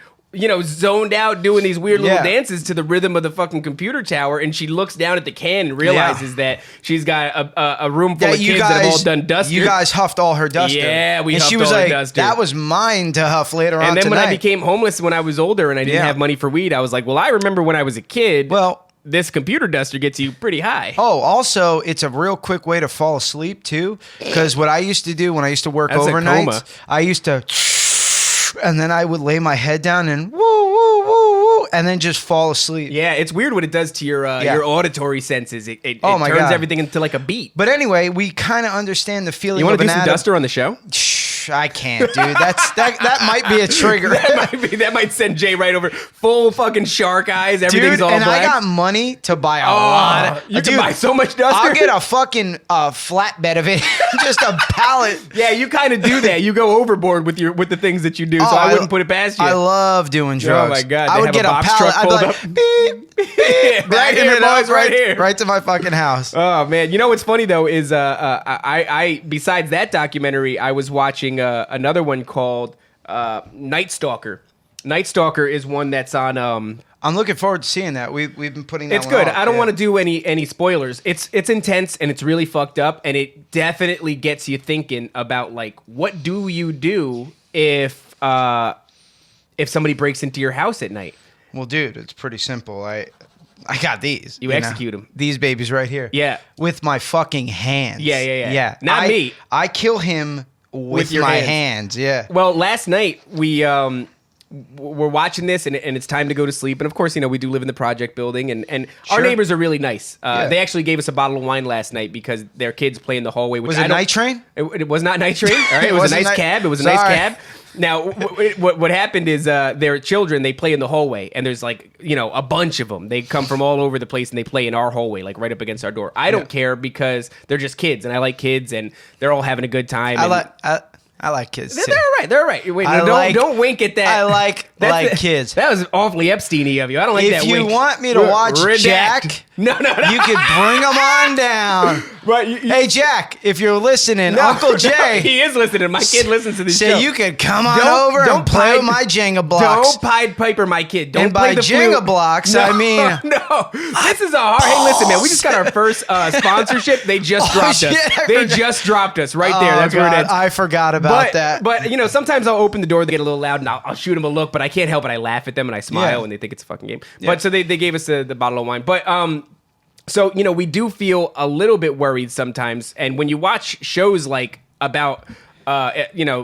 zoned out doing these weird little Yeah. dances to the rhythm of the fucking computer tower. And she looks down at the can and realizes that she's got a room full of kids that have all done duster. You guys huffed all her duster. Yeah, we and huffed she was all her like, duster. "That was mine to huff later on and then tonight." when I became homeless when I was older and I didn't Yeah. have money for weed, I was like, well, I remember when I was a kid. Well. This computer duster gets you pretty high. Oh, also, it's a real quick way to fall asleep too. Because what I used to do when I used to work That's a overnight, coma. I used to, and then I would lay my head down and woo woo woo woo, and then just fall asleep. Yeah, it's weird what it does to your auditory senses. It Oh my turns God. everything into like a beat. But anyway, we kind of understand the feeling You want of to do an some atom. duster on the show? I can't, dude. That might be a trigger. that might send Jay right over. Full fucking shark eyes. Everything's Dude, all and black. I got money to buy a lot of. You Dude, can buy so much duster. I'll get a fucking flatbed of it, just a pallet. Yeah, you kind of do that. You go overboard with the things that you do. So Oh, I wouldn't put it past you. I love doing drugs. my God, I they would have get a a box pallet. truck I'd be pulled like, up. beep, beep, Right backing here, it up boys, right here. right to my fucking house. Oh man, you know what's funny though is I besides that documentary, I was watching another one called Night Stalker. Night Stalker is one that's on. I'm looking forward to seeing that. We've been putting that. It's one good. off, I don't yeah. want to do any spoilers. It's intense and it's really fucked up, and it definitely gets you thinking about like what do you do if somebody breaks into your house at night. Well, dude, it's pretty simple. I got these. You execute 'em. These babies right here. Yeah. With my fucking hands. Yeah. Not me. I kill him with your my hands. hands. Yeah. Well, last night we we're watching this and it's time to go to sleep. And of course, we do live in the project building and our Sure. neighbors are really nice. Yeah. They actually gave us a bottle of wine last night because their kids play in the hallway. Which Was I it don't- Night Train? It was not Night Train. All right, it was a wasn't nice night- cab. It was a Sorry. nice cab. Now, what happened is their children, they play in the hallway, and there's like, a bunch of them. They come from all over the place, and they play in our hallway, like right up against our door. I don't care because they're just kids, and I like kids, and they're all having a good time. I like kids They're too. all right. They're all right. Wait, I no, like- don't wink at that. I like That's kids. That was awfully Epstein-y of you. I don't like that If you wink. want me to watch Redact. Jack, No. you could bring them on down. Right, Hey, Jack, if you're listening, No, Uncle no, Jay he is listening. My kid listens to this said show. you could come on Don't- over don't and play Pied- with my Jenga blocks. Don't Pied Piper my kid. Don't And play by the Jenga flute. blocks, No, I mean- no. This is a hard. Hey, listen, man. We just got our first sponsorship. They just dropped shit, us. I They forgot. just dropped us right there. Oh, That's where it God, ends. I forgot about that. But sometimes I'll open the door, they get a little loud, and I'll shoot them a look, but I can't help it. I laugh at them and I smile, Yeah. and they think it's a fucking game. Yeah. But so they gave us the bottle of wine. But so we do feel a little bit worried sometimes, and when you watch shows like about.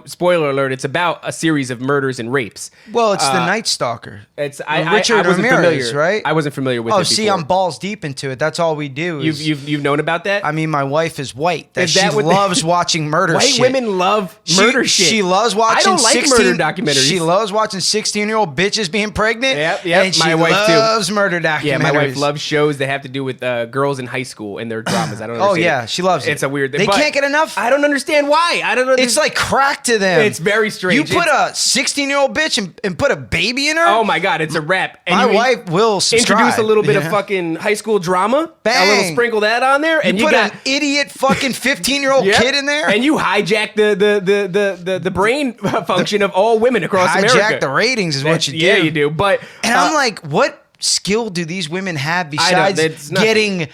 Spoiler alert, it's about a series of murders and rapes. Well, it's the Night Stalker. It's Richard I wasn't Ramirez, familiar. right? I wasn't familiar with Oh, it see, before. I'm balls deep into it. That's all we do. Is, You've known about that? I mean, my wife is white. That Is she that what they- loves watching murder White shit. women love murder shit. She loves watching. I don't like 16, murder documentaries. She loves watching 16-year-old bitches being pregnant. Yep, And she my wife too. loves murder documentaries. Yeah, my wife loves shows that have to do with girls in high school and their dramas. I don't understand. Oh yeah, she loves it. It's a weird thing. They but can't get enough. I don't understand why. I don't know. It's like crack to them. It's very strange. You put a 16-year-old bitch and put a baby in her. Oh my god, it's a wrap. And my you wife will subscribe. introduce a little bit of Yeah. fucking high school drama. Bang. A little sprinkle that on there, and You you put got an idiot fucking 15-year-old Yep. kid in there. and you hijack the brain function of all women across America. hijack the ratings is what you do. Yeah, you do. But And I'm like, what skill do these women have I know, besides it's nothing. getting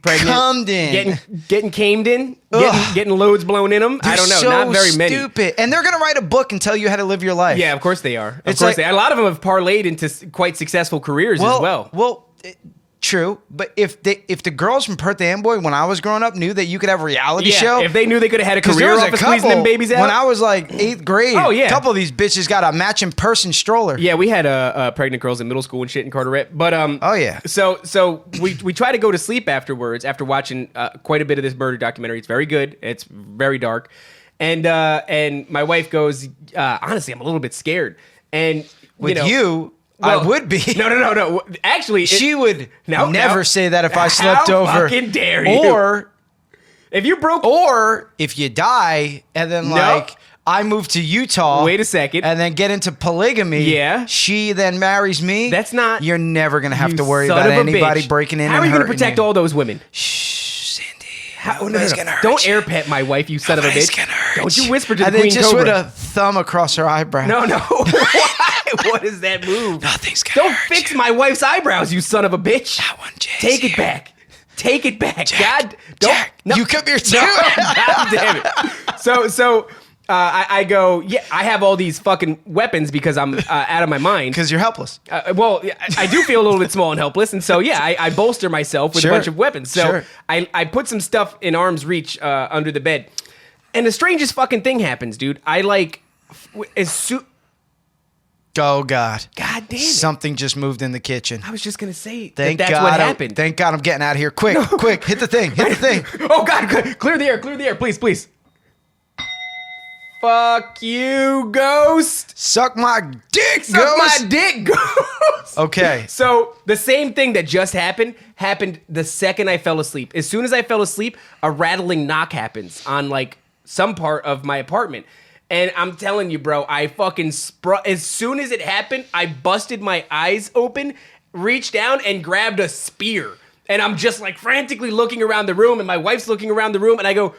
pregnant, cummed in? getting camed in, Ugh. getting loads blown in them. I They're don't know, so not very many. stupid. And they're gonna write a book and tell you how to live your life. Yeah, of course they are. Of It's course like- they are. A lot of them have parlayed into quite successful careers as well. Well, true. But if the girls from Perth Amboy when I was growing up knew that you could have a reality show, if they knew they could have had a 'cause career there was off of squeezing them babies out. when I was like 8th grade. Oh, yeah. a couple of these bitches got a matching person stroller. Yeah, we had pregnant girls in middle school and shit in Carteret. But Oh, yeah. So we try to go to sleep afterwards after watching quite a bit of this murder documentary. It's very good. It's very dark, and my wife goes, honestly, I'm a little bit scared. And With you, know, you, well, I would be. No. Actually, She would No, never no. say that if I How slept over. fucking dare you. If you broke, Or if you die and then like I move to Utah. Wait a second. And then get into polygamy. Yeah. She then marries me. That's not. You're never gonna have you to worry son about of a anybody bitch. breaking in. How and are you hurting gonna protect you. all those women? Shh, Cindy. Nobody's gonna hurt Don't you. air pet my wife, you son of a Nobody's bitch. gonna hurt Don't you you. whisper to the And then Queen just Cobra. with a thumb across her eyebrow. No. Why? What is that move? Nothing's gonna Don't hurt fix you. my wife's eyebrows, you son of a bitch. That one, Jay's Take it here. back. Take it back. Jack, God, don't. Jack, No. you come here too. No, God damn it. So I go, yeah, I have all these fucking weapons because I'm out of my mind. Because you're helpless. Well, I do feel a little bit small and helpless, and so yeah, I bolster myself with Sure. a bunch of weapons. So Sure. I put some stuff in arm's reach under the bed, and the strangest fucking thing happens, dude. I like Oh God. God damn it. Something just moved in the kitchen. I was just gonna say Thank that's God. what happened. Thank God I'm getting out of here. Quick, quick, hit the thing. Hit the thing. Oh God, clear the air, please. Fuck you, ghost. Suck my dick, Suck ghost. my dick, ghost. Okay. So the same thing that just happened the second I fell asleep. As soon as I fell asleep, a rattling knock happens on like some part of my apartment. And I'm telling you, bro, I fucking as soon as it happened, I busted my eyes open, reached down and grabbed a spear. And I'm just like frantically looking around the room, and my wife's looking around the room, and I go,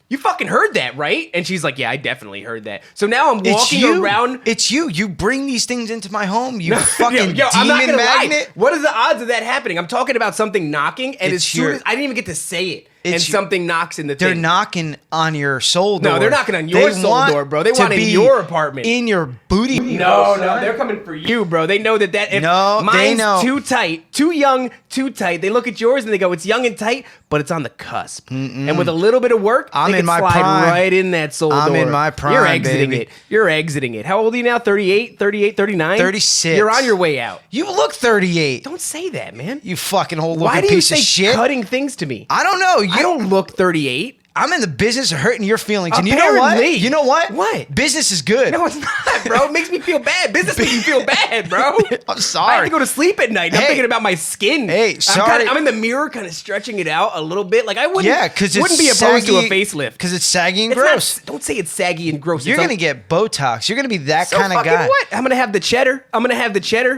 "You fucking heard that, right?" And she's like, "Yeah, I definitely heard that." So now I'm walking around. It's you. You bring these things into my home. You fucking I'm not demon gonna lie. magnet. What are the odds of that happening? I'm talking about something knocking, and It's as soon your- as I didn't even get to say it, and It's your- something knocks in the They're thing. knocking on your soul door. No, they're knocking on your They soul want door, bro. They to want in be your apartment. in your booty. No, they're coming for you, bro. They know that if No, they mine's know. too tight, too young, too tight. They look at yours and they go, "It's young and tight, but it's on the cusp." And with a little bit of work, I'm they in can my slide prime. right in that soul I'm door. in my prime, You're exiting baby. it. You're exiting it. How old are you now? 38, 39? 36. You're on your way out. You look 38. Don't say that, man. You fucking old Why looking do you piece say of shit. cutting things to me? I don't know. I don't look 38. I'm in the business of hurting your feelings. And you know what? Apparently. You know what? What? Business is good. No, it's not, bro. It makes me feel bad. Business makes me feel bad, bro. I'm sorry. I have to go to sleep at night. And I'm Hey. thinking about my skin. Hey, sorry. I'm in the mirror, kind of stretching it out a little bit. Like I wouldn't. Yeah, because it's wouldn't be opposed to a saggy- facelift. Because it's saggy and It's not- gross. don't say it's saggy and gross. You're It's gonna get Botox. You're gonna be that so kind of fucking guy. what? I'm gonna have the cheddar.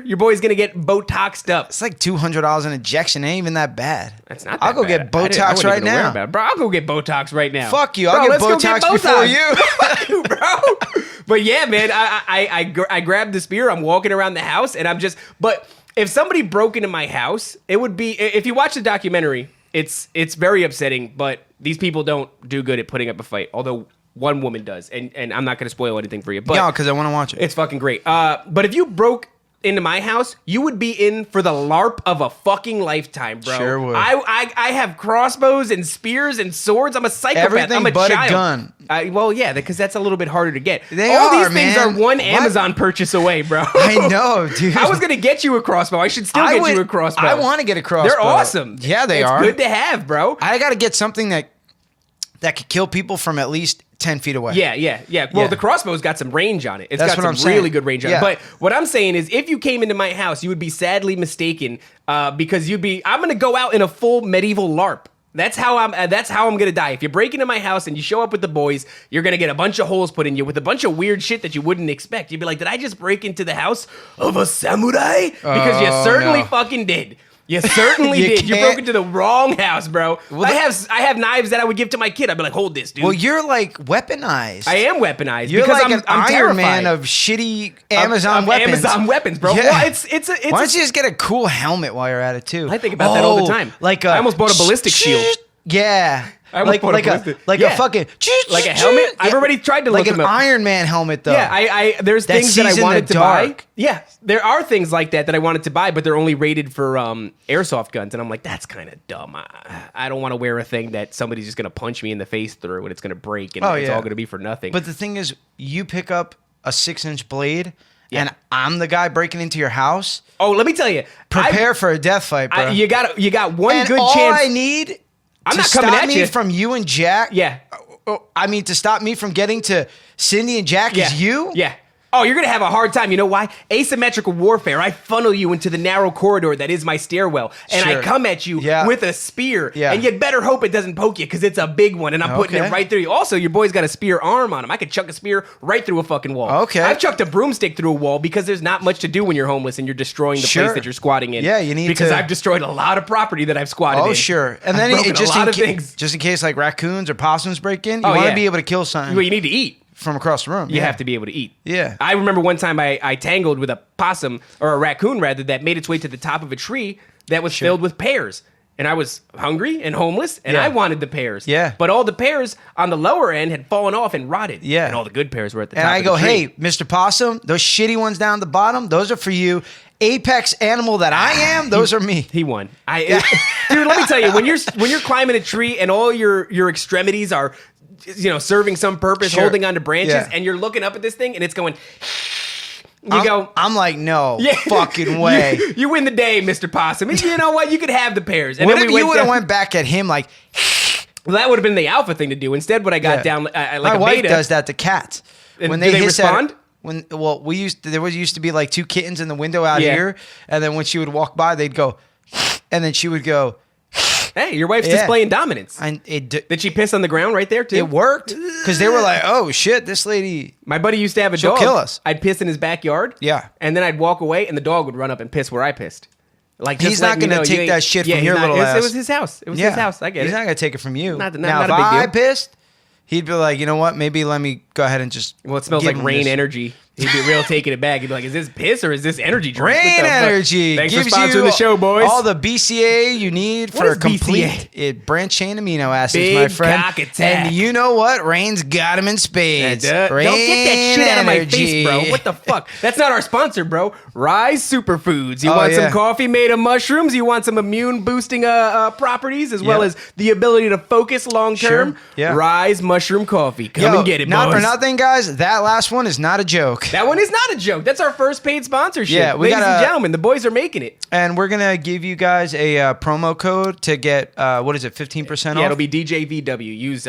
Your boy's gonna get Botoxed up. It's like $200 an injection. Ain't even that bad. That's not. That I'll go bad. get Botox right now. Bro. I'll go get Botox right now. Fuck you. Bro, I'll get let's go Botox before you. Fuck you, bro. But yeah, man, I grabbed the spear. I'm walking around the house, and I'm just. But if somebody broke into my house, it would be. If you watch the documentary, it's very upsetting. But these people don't do good at putting up a fight. Although one woman does, and I'm not going to spoil anything for you. But No, because I want to watch it. it's fucking great. But if you broke into my house, you would be in for the LARP of a fucking lifetime, bro. Sure would. I have crossbows and spears and swords. I'm a psychopath. Everything I'm a but a child. gun. Well, yeah, because that's a little bit harder to get. They All are, these things man. are one What? Amazon purchase away, bro. I know, dude. I was gonna get you a crossbow. I should still get you a crossbow. I want to get a crossbow. They're awesome. Yeah, they it's are. good to have, bro. I got to get something that could kill people from at least 10 feet away. Yeah. Well, Yeah. the crossbow's got some range on it. It's That's got what some I'm saying. really good range on Yeah. it. But what I'm saying is, if you came into my house, you would be sadly mistaken because I'm going to go out in a full medieval LARP. That's how I'm gonna die. If you break into my house and you show up with the boys, you're gonna get a bunch of holes put in you with a bunch of weird shit that you wouldn't expect. You'd be like, "Did I just break into the house of a samurai?" Because you Oh, certainly no. fucking did. You certainly You did. You can't- broke into the wrong house, bro. Well, I have knives that I would give to my kid. I'd be like, "Hold this, dude." Well, you're like weaponized. I am weaponized. You're because like I'm an Iron terrified. Man of shitty Amazon Of weapons. Amazon weapons, bro. Yeah. Well, it's Why don't you just get a cool helmet while you're at it too? I think about that all the time. Like I almost bought a ballistic shield. Yeah. like put like a a ballistic- like Yeah. a fucking Like a helmet? I've already tried to like look an them up. Iron Man helmet though. Yeah, I there's That things that sees I in wanted the to buy. dark. Yeah, there are things like that I wanted to buy, but they're only rated for airsoft guns, and I'm like, that's kind of dumb. I don't want to wear a thing that somebody's just gonna punch me in the face through, and it's gonna break, and it's all gonna be for nothing. But the thing is, you pick up a 6-inch blade, Yeah. and I'm the guy breaking into your house. oh, let me tell you, Prepare for a death fight, bro. you got one and good all chance. I need I'm to not coming stop at me you. from you and Jack. Yeah. I mean, to stop me from getting to Cindy and Jack is you. Yeah. Oh, you're going to have a hard time. You know why? Asymmetrical warfare. I funnel you into the narrow corridor that is my stairwell, and Sure. I come at you Yeah. with a spear, Yeah. and you better hope it doesn't poke you because it's a big one, and I'm putting Okay. it right through you. Also, your boy's got a spear arm on him. I could chuck a spear right through a fucking wall. Okay. I've chucked a broomstick through a wall because there's not much to do when you're homeless and you're destroying the Sure. place that you're squatting in. Yeah, you need because to- I've destroyed a lot of property that I've squatted in. Oh, sure. And I've then broken just a lot in of things. just in case like raccoons or possums break in, you Oh, want to yeah. be able to kill something Well, you need to eat. from across the room. You have to be able to eat. Yeah. I remember one time I tangled with a possum, or a raccoon rather, that made its way to the top of a tree that was filled with pears. And I was hungry and homeless, and Yeah. I wanted the pears. Yeah. But all the pears on the lower end had fallen off and rotted. Yeah. And all the good pears were at the And top I of go, the tree. hey, Mr. Possum, those shitty ones down the bottom, those are for you. Apex animal that I am, those are me. He won. Dude, let me tell you, when you're climbing a tree and all your extremities are, serving some purpose, Sure. holding onto branches, Yeah. and you're looking up at this thing and it's going, you go, I'm like, no Yeah. fucking way. You win the day, Mr. Possum. And you know what? You could have the pears. And What then if we you would have down- went back at him like, Well, that would have been the alpha thing to do. Instead, what I got Yeah. down like my a wife beta. does that to cats. And When do they hiss at- respond? there used to be like 2 kittens in the window out Yeah. here, and then when she would walk by, they'd go, and then she would go, Hey, your wife's Yeah. displaying dominance. and Did she piss on the ground right there too? it worked because they were like, oh shit, this lady. My buddy used to have a She'll dog. kill us. I'd piss in his backyard. Yeah. And then I'd walk away, and the dog would run up and piss where I pissed. Like He's just not letting me gonna know, take you ain't- that shit from he's your not- little it was, ass. It was his house. It was his house. I get He's it. not gonna take it from you. Not now, a if big I deal. pissed, he'd be like, you know what? Maybe let me go ahead and just. Well, it smells give like him rain this. energy. He'd be real taking it back. He'd be like, "Is this piss or is this energy drink?" What Rain the fuck? energy Thanks gives for sponsoring you the show, boys. all the BCA you need What for is a complete BCA? Branched chain amino acids, Big my friend. cock attack. And you know what? Rain's got him in spades. Don't Rain get that shit out of my energy. face, bro. What the fuck? That's not our sponsor, bro. Rise Superfoods. You Oh, want yeah. some coffee made of mushrooms? You want some immune boosting properties as well Yep. as the ability to focus long term? Sure. Yeah. Rise Mushroom Coffee. Come Yo, and get it, not boys. for nothing, guys. That last one is not a joke. That one is not a joke. That's our first paid sponsorship. Yeah, we Ladies gotta- and gentlemen, the boys are making it. And we're gonna give you guys a promo code to get what is it, 15% Yeah, off? it'll be DJVW. Use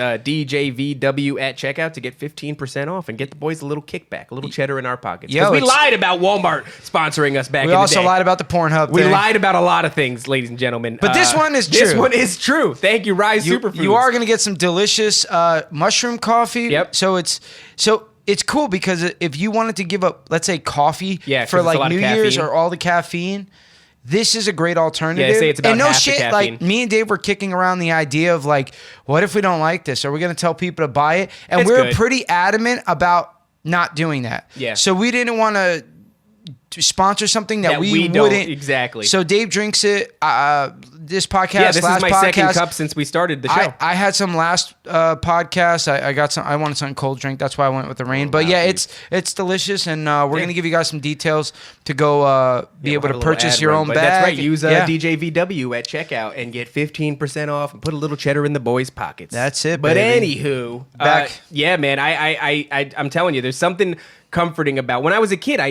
DJVW at checkout to get 15% off and get the boys a little kickback, a little cheddar in our pockets. Yo, Because we it's- lied about Walmart sponsoring us back We in the also day. lied about the Pornhub We thing. lied about a lot of things, ladies and gentlemen. But this one is This true. one is true. Thank you, Rise Superfoods. You are going to get some delicious mushroom coffee. Yep. So it's cool because if you wanted to give up, let's say, coffee Yeah, 'cause for it's a like lot of New Year's caffeine. or all the caffeine, this is a great alternative. Yeah, they say it's about and no half the shit, caffeine. like me and Dave were kicking around the idea of like, what if we don't like this? Are we going to tell people to buy it? And It's we're good. pretty adamant about not doing that. Yeah. So we didn't want to sponsor something that, That we we don't- wouldn't exactly. So Dave drinks it. This podcast, Yeah, this last is my podcast, second cup since we started the show. I had some last podcast. I got some. I wanted something cold drink. That's why I went with the rain. But wow, yeah, dude. it's delicious, and we're Yeah. gonna give you guys some details to go be Yeah, able we'll have to a little purchase ad your run, own but bag. That's right. Use Yeah. DJVW at checkout and get 15% off and put a little cheddar in the boys' pockets. That's it, But baby. anywho, Back. yeah, man, I'm telling you, there's something comforting about when I was a kid. I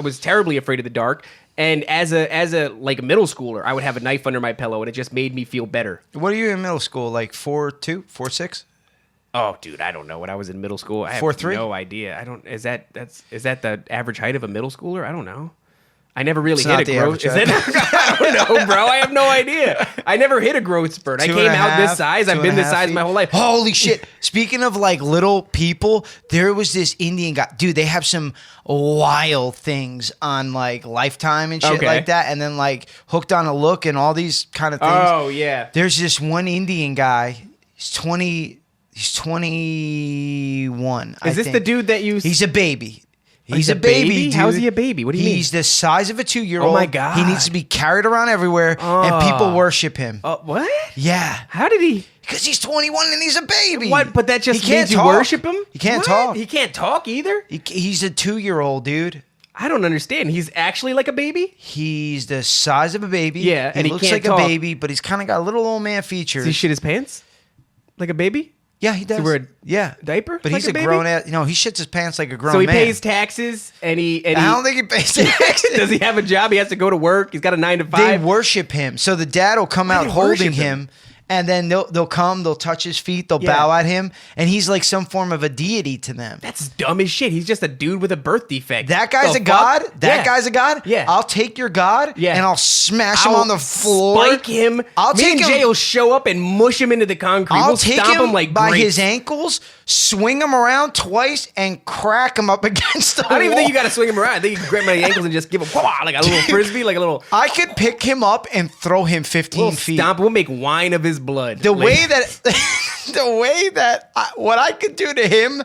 was terribly afraid of the dark. And as a like a middle schooler, I would have a knife under my pillow, and it just made me feel better. What are you in middle school? Like 4.2, 4.6? Oh, dude, I don't know. When I was in middle school, I have 4'3"? no idea. I don't. Is that the average height of a middle schooler? I don't know. I never really It's hit not a the growth. Is average it? I don't know, bro. I have no idea. I never hit a growth spurt. I Two came and a out this half, size. I've two been and a this half size feet. my whole life. Holy shit. Speaking of like little people, there was this Indian guy. Dude, they have some wild things on like Lifetime and shit Okay. like that. And then like Hooked on a Look and all these kind of things. Oh yeah. There's this one Indian guy. He's 21. Is this the dude that you? He's a baby. He's a baby, dude. How's he a baby? What do you mean? He's the size of a 2-year-old. Oh my God. He needs to be carried around everywhere, and people worship him. What? Yeah. How did he? Because he's 21 and he's a baby. What? But that just He can't means you talk. worship him? He can't What? talk. He can't talk either? He's a 2-year-old, dude. I don't understand. He's actually like a baby? He's the size of a baby. Yeah, and he looks can't like talk. a baby, but he's kind of got little old man features. Does he shit his pants? Like a baby? Yeah, he does. he wear a diaper But like he's a a baby? grown ass. No, he shits his pants like a grown So he man. pays taxes and I don't think he pays taxes. Does he have a job? He has to go to work. He's got a 9 to 5. They worship him. So the dad will come out they holding worship him, and then they'll come, they'll touch his feet, they'll Yeah. bow at him, and he's like some form of a deity to them. That's dumb as shit. He's just a dude with a birth defect. That guy's The a god. fuck? That Yeah. guy's a god. Yeah. I'll take your god. Yeah. And I'll smash him I'll on the floor. Spike him. I'll Me take and him. Jay will show up and mush him into the concrete. I'll We'll take stomp him like by grapes. his ankles, swing him around twice, and crack him up against the I don't even wall. think you got to swing him around. I think you can grab my ankles and just give him like a little frisbee, like a little. I could pick him up and throw him 15 We'll feet. stomp. We'll make wine of his blood. The Like- way that what I could do to him,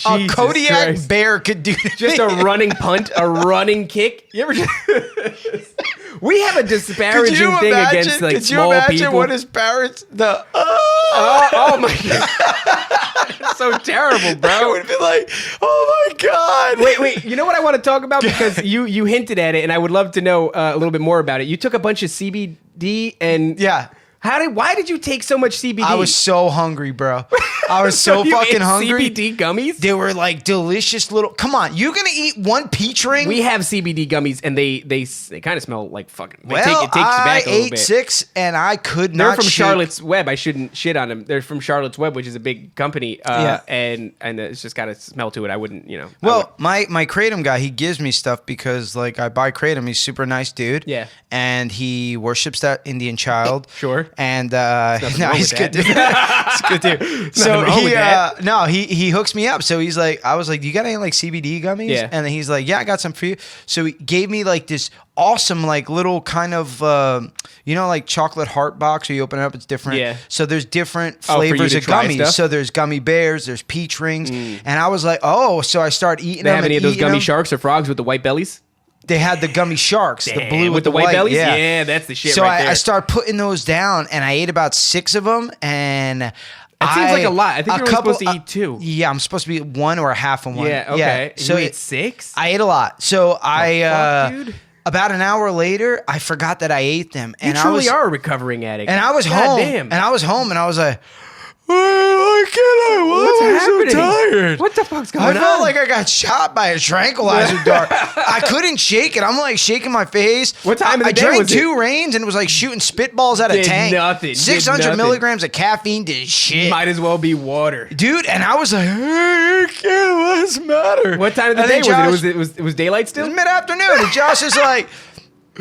a Jesus Kodiak Christ. bear could do to just me. a running punt, a running kick. You ever? We have a Could disparaging you thing imagine? against like Could you small imagine people. what his parents oh my god, that's so terrible, I bro. would be like, oh my god. Wait. You know what I want to talk about because you hinted at it, and I would love to know a little bit more about it. You took a bunch of CBD and Yeah. Why did you take so much CBD? I was so hungry, bro. I was so you fucking ate hungry. CBD gummies. They were like delicious little. Come on, you gonna eat one peach ring? We have CBD gummies, and they kind of smell like fucking. well, it takes you I back a little ate bit. 6 and I could They're not. from shake. Charlotte's Web. I shouldn't shit on them. They're from Charlotte's Web, which is a big company. Yeah. and it's just got a smell to it. I wouldn't, I Well, my Kratom guy, he gives me stuff because like I buy Kratom. He's a super nice dude. Yeah. And he worships that Indian child. Sure. And nothing no, wrong he's with good that. dude. He's good dude. So wrong with that. he hooks me up. So he's like, I was like, you got any like CBD gummies? Yeah. And then he's like, yeah, I got some for you. So he gave me like this awesome like little kind of like chocolate heart box where you open it up, it's different. Yeah. So there's different Oh, for you flavors to of try gummies. stuff? So there's gummy bears, there's peach rings, and I was like, oh, so I start eating They them. have any of and those eating gummy them. sharks or frogs with the white bellies? They had the gummy sharks, the Damn, blue with the white bellies. Yeah. Yeah, that's the shit. So right there. I start putting those down, and I ate about 6 of them, and It seems like a lot. I think a you were supposed to eat 2. Yeah, I'm supposed to be 1 or a half of one. Yeah, okay. So you ate 6? I ate a lot. So fuck, dude? about an hour later, I forgot that I ate them, You and truly I was are a recovering addict. and I was God home, damn. and I was home, and I was like, why can't I? What's I'm happening? so tired. What the fuck's going I on? felt like I got shot by a tranquilizer dart. I couldn't shake it. I'm like shaking my face. What time of the I day drank was it? 2 Reigns and it was like shooting spitballs out of Did tank. nothing. Did 600 nothing. milligrams of caffeine did shit. Might as well be water. Dude, and I was like, hey, kid, what's the matter? What time of the And day then was Josh- it? It was daylight It still? was mid-afternoon. And Josh is like,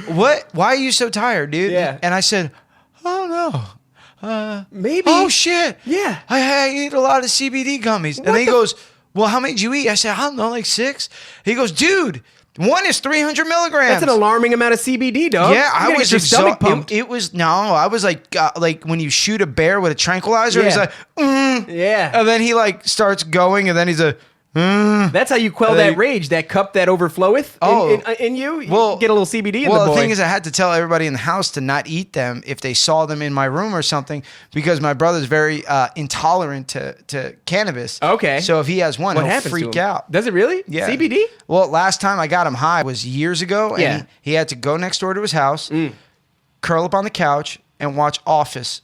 what? Why are you so tired, dude? Yeah. And I said, I don't know. Maybe. Oh, shit. Yeah. I eat a lot of CBD gummies. And then he goes, well, how many did you eat? I said, I don't know, like 6. He goes, dude, one is 300 milligrams. That's an alarming amount of CBD, dog. Yeah, You I gotta was get your stomach pumped. It was I was like when you shoot a bear with a tranquilizer. He's Yeah. like, Yeah. and then he like starts going, and then he's a. That's how you quell And that then- rage, that cup that overfloweth in you. You Well- get a little CBD in Well, the boy. the thing is, I had to tell everybody in the house to not eat them if they saw them in my room or something, because my brother's very intolerant to cannabis. Okay. So if he has one, what he'll happens freak to him? out. Does it really? Yeah. CBD? Well, last time I got him high was years ago, and Yeah. he had to go next door to his house, curl up on the couch, and watch Office.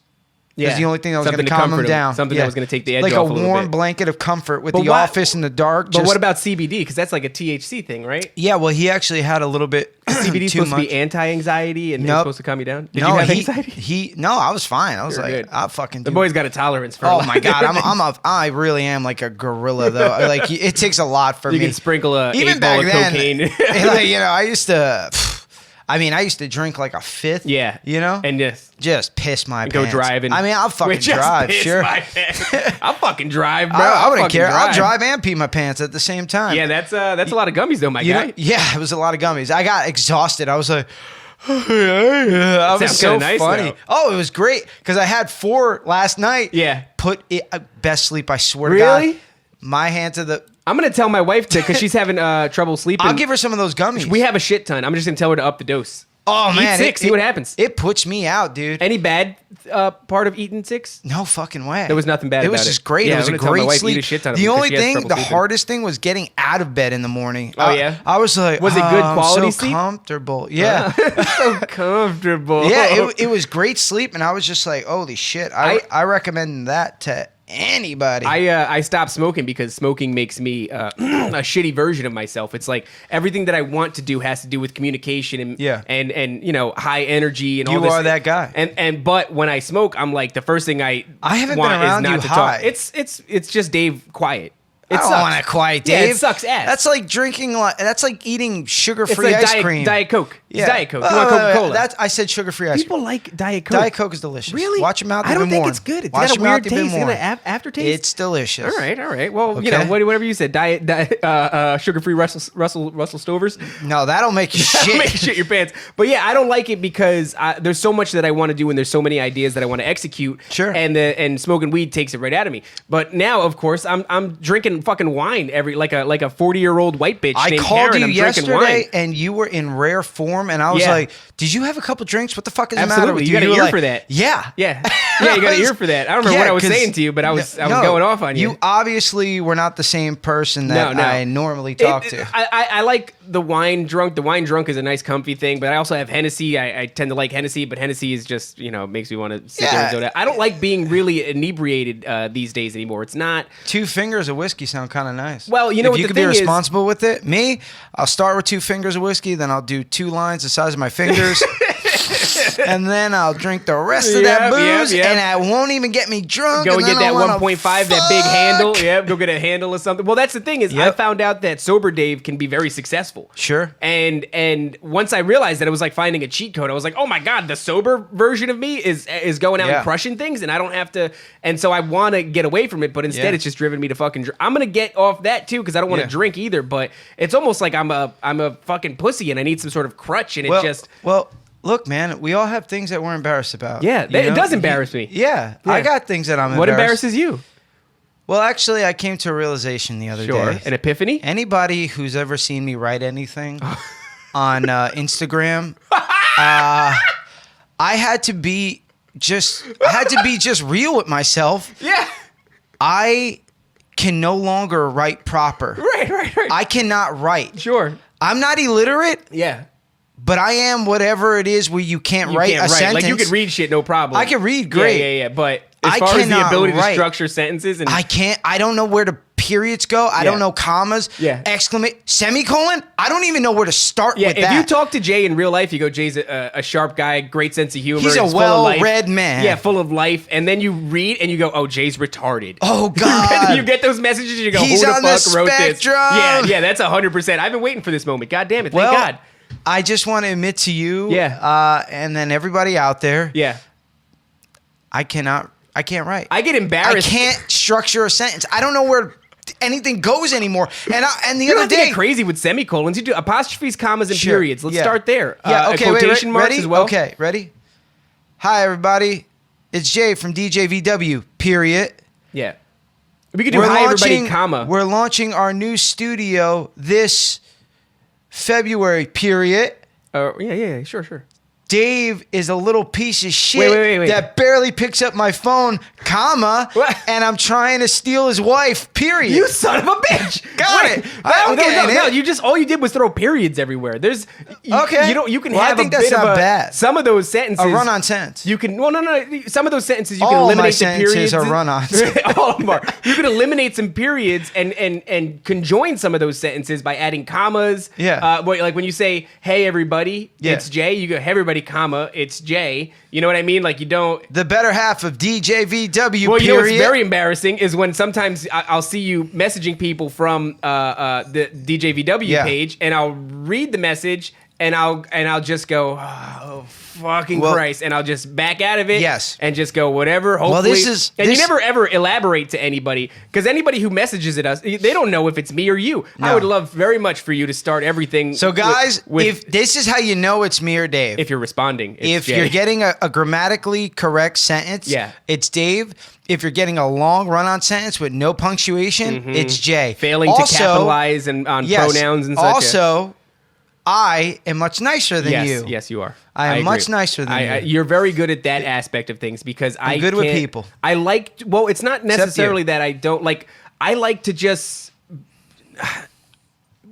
That's the only thing that was going Something to to calm comfort him down. Something that was going to take the edge like off a a little warm bit. blanket of comfort with But the why- Office in the dark. But what about CBD? Because that's like a THC thing, right? Yeah, well, he actually had a little bit CBD is too supposed much. to be anti-anxiety and it's Nope. supposed to calm you down. Did no, you have he, anxiety? No, I was fine. I was You're like, good. I fucking. The do- boy's got a tolerance for. a Oh lot my of god, different I really am like a gorilla though. Like it takes a lot for You me. can sprinkle a Even 8 back ball of then, cocaine. like, I used to. I used to drink like a fifth. Yeah. And just piss my go pants. driving. I'll fucking Just drive. piss Sure. my pants. I'll fucking drive, bro. I wouldn't fucking care. I'll drive and pee my pants at the same time. Yeah, that's a lot of gummies though, my You guy. know, yeah, it was a lot of gummies. I got exhausted. I was like, I was sounds so kinda nice, funny. though. Oh, it was great because I had 4 last night. Yeah. Best sleep, I swear to Really? God. My hand to the. I'm gonna tell my wife to because she's having trouble sleeping. I'll give her some of those gummies. We have a shit ton. I'm just gonna tell her to up the dose. Oh man, Eat 6. See what happens. It puts me out, dude. Any bad part of eating 6? No fucking way. There was nothing bad about it. It was just great. Yeah, it was I'm a gonna tell my great wife, sleep. eat a shit ton of The them only because she has thing, trouble the sleeping. hardest thing was getting out of bed in the morning. Oh, yeah? I was like, Was it good quality I'm so sleep? comfortable. Yeah. So comfortable. Yeah, it was great sleep, and I was just like, holy shit. I recommend that to anybody. I stopped smoking because smoking makes me a shitty version of myself. It's like everything that I want to do has to do with communication and and you know, high energy and all You this. are that guy. And but when I smoke, I'm like the first thing I haven't want been around is not you to high. talk. It's just Dave quiet. It I don't sucks. want to quiet, Yeah, Dave. it sucks ass. That's like drinking. That's like eating It's sugar-free like ice cream. Diet Coke. Yeah. It's Diet Coke. You want Coca-Cola. I said sugar-free ice People cream. like Diet Coke. Diet Coke is delicious. Really? Watch your mouth. I don't even think more. it's good. It's Watch got a your mouth weird even taste. It's more. got an aftertaste. It's delicious. All right. Well, you Okay. know, whatever you said, sugar-free Russell Stovers. No, that'll make you Make you shit. shit your pants. But yeah, I don't like it because there's so much that I want to do and there's so many ideas that I want to execute. Sure. And smoking weed takes it right out of me. But now, of course, I'm drinking fucking wine like a 40-year-old white bitch. I named called Karen. you I'm drinking yesterday, wine. and you were in rare form, and I was Yeah. like, "Did you have a couple drinks? What the fuck is the matter Absolutely. with You you?" got an were ear like, for that. Yeah, Yeah, you got an ear for that. I don't remember what I was 'cause- saying to you, but I was No, going off on you. You obviously were not the same person that No. I normally talk to. I like the wine drunk. The wine drunk is a nice, comfy thing, but I also have Hennessy. I tend to like Hennessy, but Hennessy is just, you know, makes me want to sit there and zone out. I don't like being really inebriated these days anymore. It's not. 2 fingers of whiskey sound kind of nice. Well, you know if what you the could be thing is- responsible with it. Me, I'll start with 2 fingers of whiskey, then I'll do 2 lines the size of my fingers. And then I'll drink the rest of that Yep, booze, yep. and that won't even get me drunk. Go and get then that I wanna 1.5, that big fuck. handle. Yeah, go get a handle or something. Well, that's the thing is, I Yep. found out that sober Dave can be very successful. Sure. And once I realized that it was like finding a cheat code, I was like, oh my god, the sober version of me is going out Yeah. and crushing things, and I don't have to. And so I want to get away from it, but instead Yeah. it's just driven me to fucking. I'm gonna get off that too because I don't want to Yeah. drink either. But it's almost like I'm a fucking pussy and I need some sort of crutch, and it just. Well, look, man, we all have things that we're embarrassed about. Yeah, you it know? does embarrass me. Yeah, Yeah. I got things that I'm What embarrassed. embarrasses you? Well, actually, I came to a realization the other Sure, day. an epiphany. Anybody who's ever seen me write anything on Instagram, I had to be just real with myself. Yeah. I can no longer write proper. Right. I cannot write. Sure. I'm not illiterate, Yeah. but I am whatever it is where you can't write a sentence. Like you could read shit, no problem. I can read great. Yeah. But as I far as the cannot ability to write. structure sentences and I can't. I don't know where the periods go. I don't know commas. Yeah. Semicolon. I don't even know where to start yeah, with if that. you talk to Jay in real life, you go, Jay's a sharp guy, great sense of humor. He's a full of life. well-read man. Yeah, full of life. And then you read and you go, oh, Jay's retarded. Oh, God. you get those messages and you go, He's who the on the fuck wrote this? spectrum. Yeah, that's 100%. I've been waiting for this moment. God damn it. Thank well, God. I just want to admit to you, Yeah. and then everybody out there, Yeah. I can't write. I get I embarrassed. can't structure a sentence. I don't know where anything goes anymore. And the You don't other have to day, get crazy with semicolons. You do apostrophes, commas, and Sure. periods. Let's Yeah. start there. Yeah. Okay. Quotation marks ready? as well. Okay. Ready? Hi, everybody. It's Jay from DJVW. Period. Yeah. We could do hi everybody, comma. We're launching our new studio this February. Period. Yeah. Sure. Dave is a little piece of shit Wait. that barely picks up my phone, comma, What? and I'm trying to steal his wife, period. You son of a bitch! Got it. I'm getting No, it. you just all you did was throw periods everywhere. There's Okay. You don't. You can Well, I have think a that's bit of not a bad. some of those sentences. A run-on sentence. You can. Well, no. Some of those sentences you can All my eliminate the sentences periods. are run-ons. All of them are. You can eliminate some periods and conjoin some of those sentences by adding commas. Yeah. Like when you say "Hey everybody," Yeah. it's Jay. You go "Hey everybody," comma, it's Jay. You know what I mean? Like you don't. The better half of DJVW, Well, period. you know what's very embarrassing is when sometimes I'll see you messaging people from the DJVW Yeah. page, and I'll read the message, and I'll just go, oh fucking Christ, and I'll just back out of it. Yes. And just go whatever. Hopefully, you never ever elaborate to anybody, because anybody who messages at us, they don't know if it's me or you. No. I would love very much for you to start everything. So guys, with if this is how you know it's me or Dave. if you're responding, it's If Jay. you're getting a grammatically correct sentence, it's Dave. If you're getting a long run-on sentence with no punctuation, it's Jay. failing to capitalize and on pronouns and such. Also, I am much nicer than you. Yes, you are. I am much agree. nicer than you. You're very good at that aspect of things, because I'm good with people. I like. Well, it's not necessarily you. that I don't like. I like to just.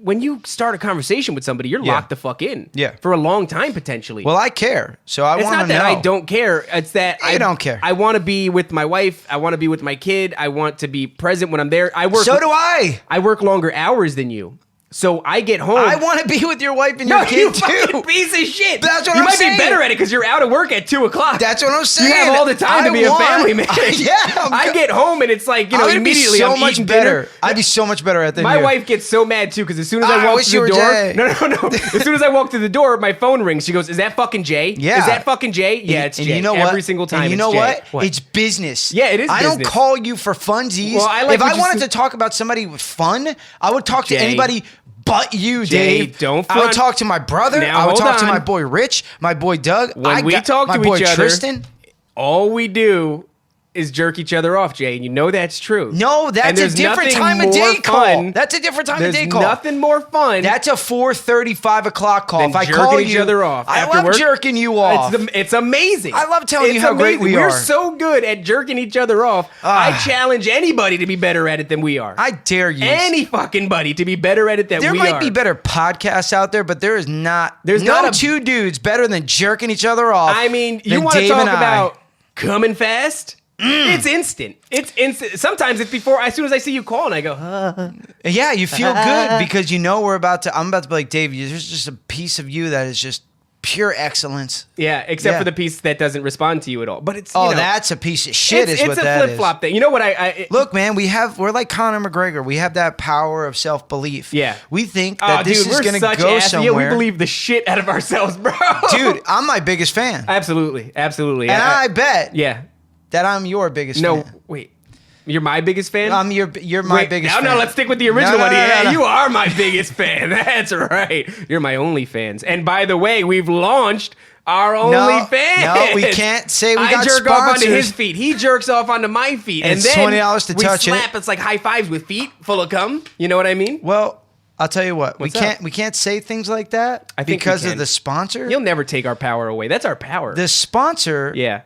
When you start a conversation with somebody, you're locked the fuck in. Yeah. For a long time, potentially. Well, I care, so I it's want to not know. that I don't care. It's that I don't care. I want to be with my wife. I want to be with my kid. I want to be present when I'm there. I work. So do I. I work longer hours than you. So I get home. I want to be with your wife and No, your kid you too. fucking piece of shit. That's what you I'm might saying. be better at it because you're out of work at 2:00. That's what I'm saying. You have all the time to be a family man. I get home and it's like, I would immediately be so I'm much eating better. dinner. I'd be so much better at that. My wife gets so mad too, because as soon as I I walk wish through you the were door, Jay. no. As soon as I walk through the door, my phone rings. She goes, "Is that fucking Jay? Yeah. Is that fucking Jay? Yeah, it's and Jay. you know Every what? single time. And you it's know Jay. what? It's business. Yeah, it is I don't business. call you for funsies. Well, I like if what I you wanted said- to talk about somebody with fun, I would talk to Jay. anybody but you, Jay, Dave. don't I would front. talk to my brother. Now, I would hold talk to on. my boy Rich, my boy Doug. When we talk my to boy each other, Tristan. all we do is jerk each other off, Jay, and you know that's true. No, And that's a there's different nothing time of more day call. fun- That's a different time of There's day call. nothing more fun. That's a 4:30, 5 o'clock call. than If I jerking call each you, other off. I after love work. jerking you off. It's amazing. I love telling you It's how great we We're are. so good at jerking each other off. I challenge anybody to be better at it than we are. I dare you. Any fucking buddy to be better at it than There we might are. be better podcasts out there, but there is not. There's no not a- two dudes better than jerking each other off. I mean, you than want to Dave talk and I. about coming fast? It's instant. It's instant. Sometimes it's before. As soon as I see you call, and I go, Yeah, you feel good because you know I'm about to be like, Dave, there's just a piece of you that is just pure excellence. yeah. Except Yeah. for the piece that doesn't respond to you at all. But it's Oh, you know, that's a piece of shit. It's is what a that flip is. flop thing. You know what? I Look, man, we're like Conor McGregor. We have that power of self belief. Yeah. we think that Oh, this dude, is we're going to such go ass. somewhere. Yeah, we believe the shit out of ourselves, bro. Dude, I'm my biggest fan, Absolutely. Absolutely. and I bet yeah. that I'm your biggest No, fan. wait. You're my biggest fan? You're my Wait, biggest no, fan. No, let's stick with the original No, one. no, no, Yeah, no. you are my biggest fan. That's right. You're my only fans. And by the way, we've launched our only fans. No, we can't say we got I jerk off onto sponsors. his feet. He jerks off onto my feet. And And it's then $20 to we touch it. slap. It's like high fives with feet full of cum. You know what I mean? Well, I'll tell you what. What's We can't say things like that I think we because of can. the sponsor. You'll never take our power away. That's our power. The sponsor. Yeah.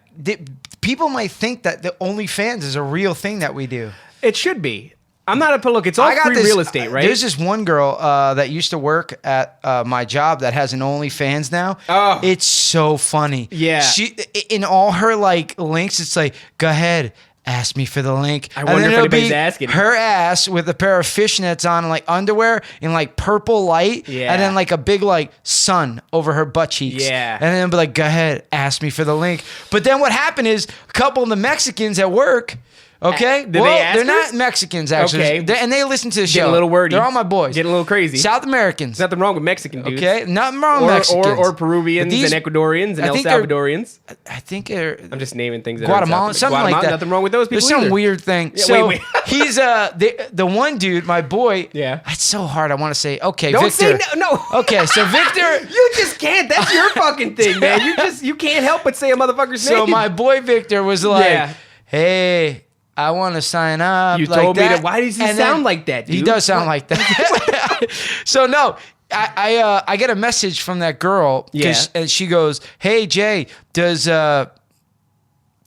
People might think that the OnlyFans is a real thing that we do. It should be. I'm not a look. It's all free real estate, right? There's this one girl that used to work at my job that has an OnlyFans now. Oh. It's so funny. Yeah. She in all her like links, it's like, go ahead. Ask me for the link. I wonder And then if it'll anybody's be asking. her ass with a pair of fishnets on, like underwear in like purple light, Yeah. and then like a big like sun over her butt cheeks. Yeah. And then it'll be like, go ahead, ask me for the link. But then what happened is a couple of the Mexicans at work. Okay, Did they ask they're her? not Mexicans actually. Okay. And they listen to the show. Getting a little wordy. They're all my boys. Getting a little crazy. South Americans. There's nothing wrong with Mexican dudes. Okay, nothing wrong with Or, Mexicans. or Peruvians But these- and Ecuadorians and I El think they're- Salvadorians. I think they're I'm just naming things. That Guatemalan, are in South something Guatemala, like that. Nothing wrong with those people. There's some either. weird thing. Yeah, so wait. he's the one dude, my boy. Yeah. It's so hard. I want to say, okay, Don't Victor. say no. Okay, so Victor. You just can't. That's your fucking thing, man. You can't help but say a motherfucker's name. So my boy Victor was like, Yeah. hey, I want to sign up. You like told me that. that. Why does he And sound like that, dude? He does sound like that. So no, I get a message from that girl. Yeah. And she goes, hey Jay, does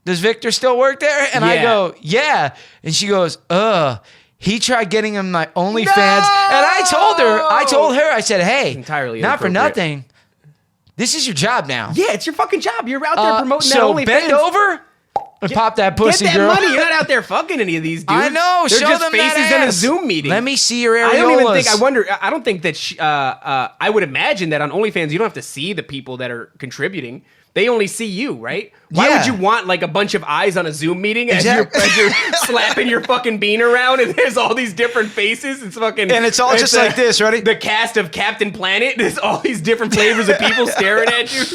Victor still work there? And I Yeah. go, yeah. And she goes, he tried getting him my OnlyFans. And I told her, I said, hey, entirely not for inappropriate. nothing. This is your job now. Yeah, it's your fucking job. You're out there promoting so that OnlyFans. bend over Pop that pussy, Get that girl. money. You're not out there fucking any of these dudes. I know. They're show just them faces that in a ass. Zoom meeting. Let me see your areolas. I don't even think. I don't think that. I would imagine that on OnlyFans, you don't have to see the people that are contributing. They only see you, right? Why Yeah. would you want like a bunch of eyes on a Zoom meeting as Exactly. you're slapping your fucking bean around and there's all these different faces? It's fucking And it's all just like this, ready? The cast of Captain Planet. There's all these different flavors of people staring at you.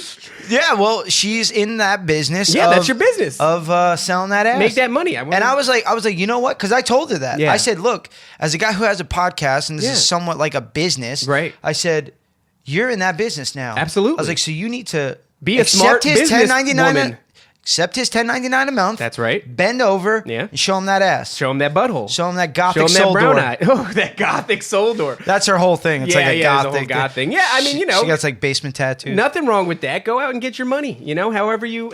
Yeah, well, she's in that business. Yeah, of, that's your business. of selling that ass. Make that money. And I was like, you know what? Because I told her that. Yeah. I said, look, as a guy who has a podcast and this Yeah. is somewhat like a business, Right. I said, you're in that business now. Absolutely. I was like, so you need to Be a smart business woman. Accept his $10.99 a month. That's right. Bend over. Yeah. And show him that ass. Show him that butthole. Show him that gothic Show him that soul brown door. eye. Oh, that gothic soul door. That's her whole thing. It's Yeah, like a yeah, it's a gothic, whole goth thing. Yeah, I mean, you know. she got like basement tattoos. Nothing wrong with that. Go out and get your money. You know, however you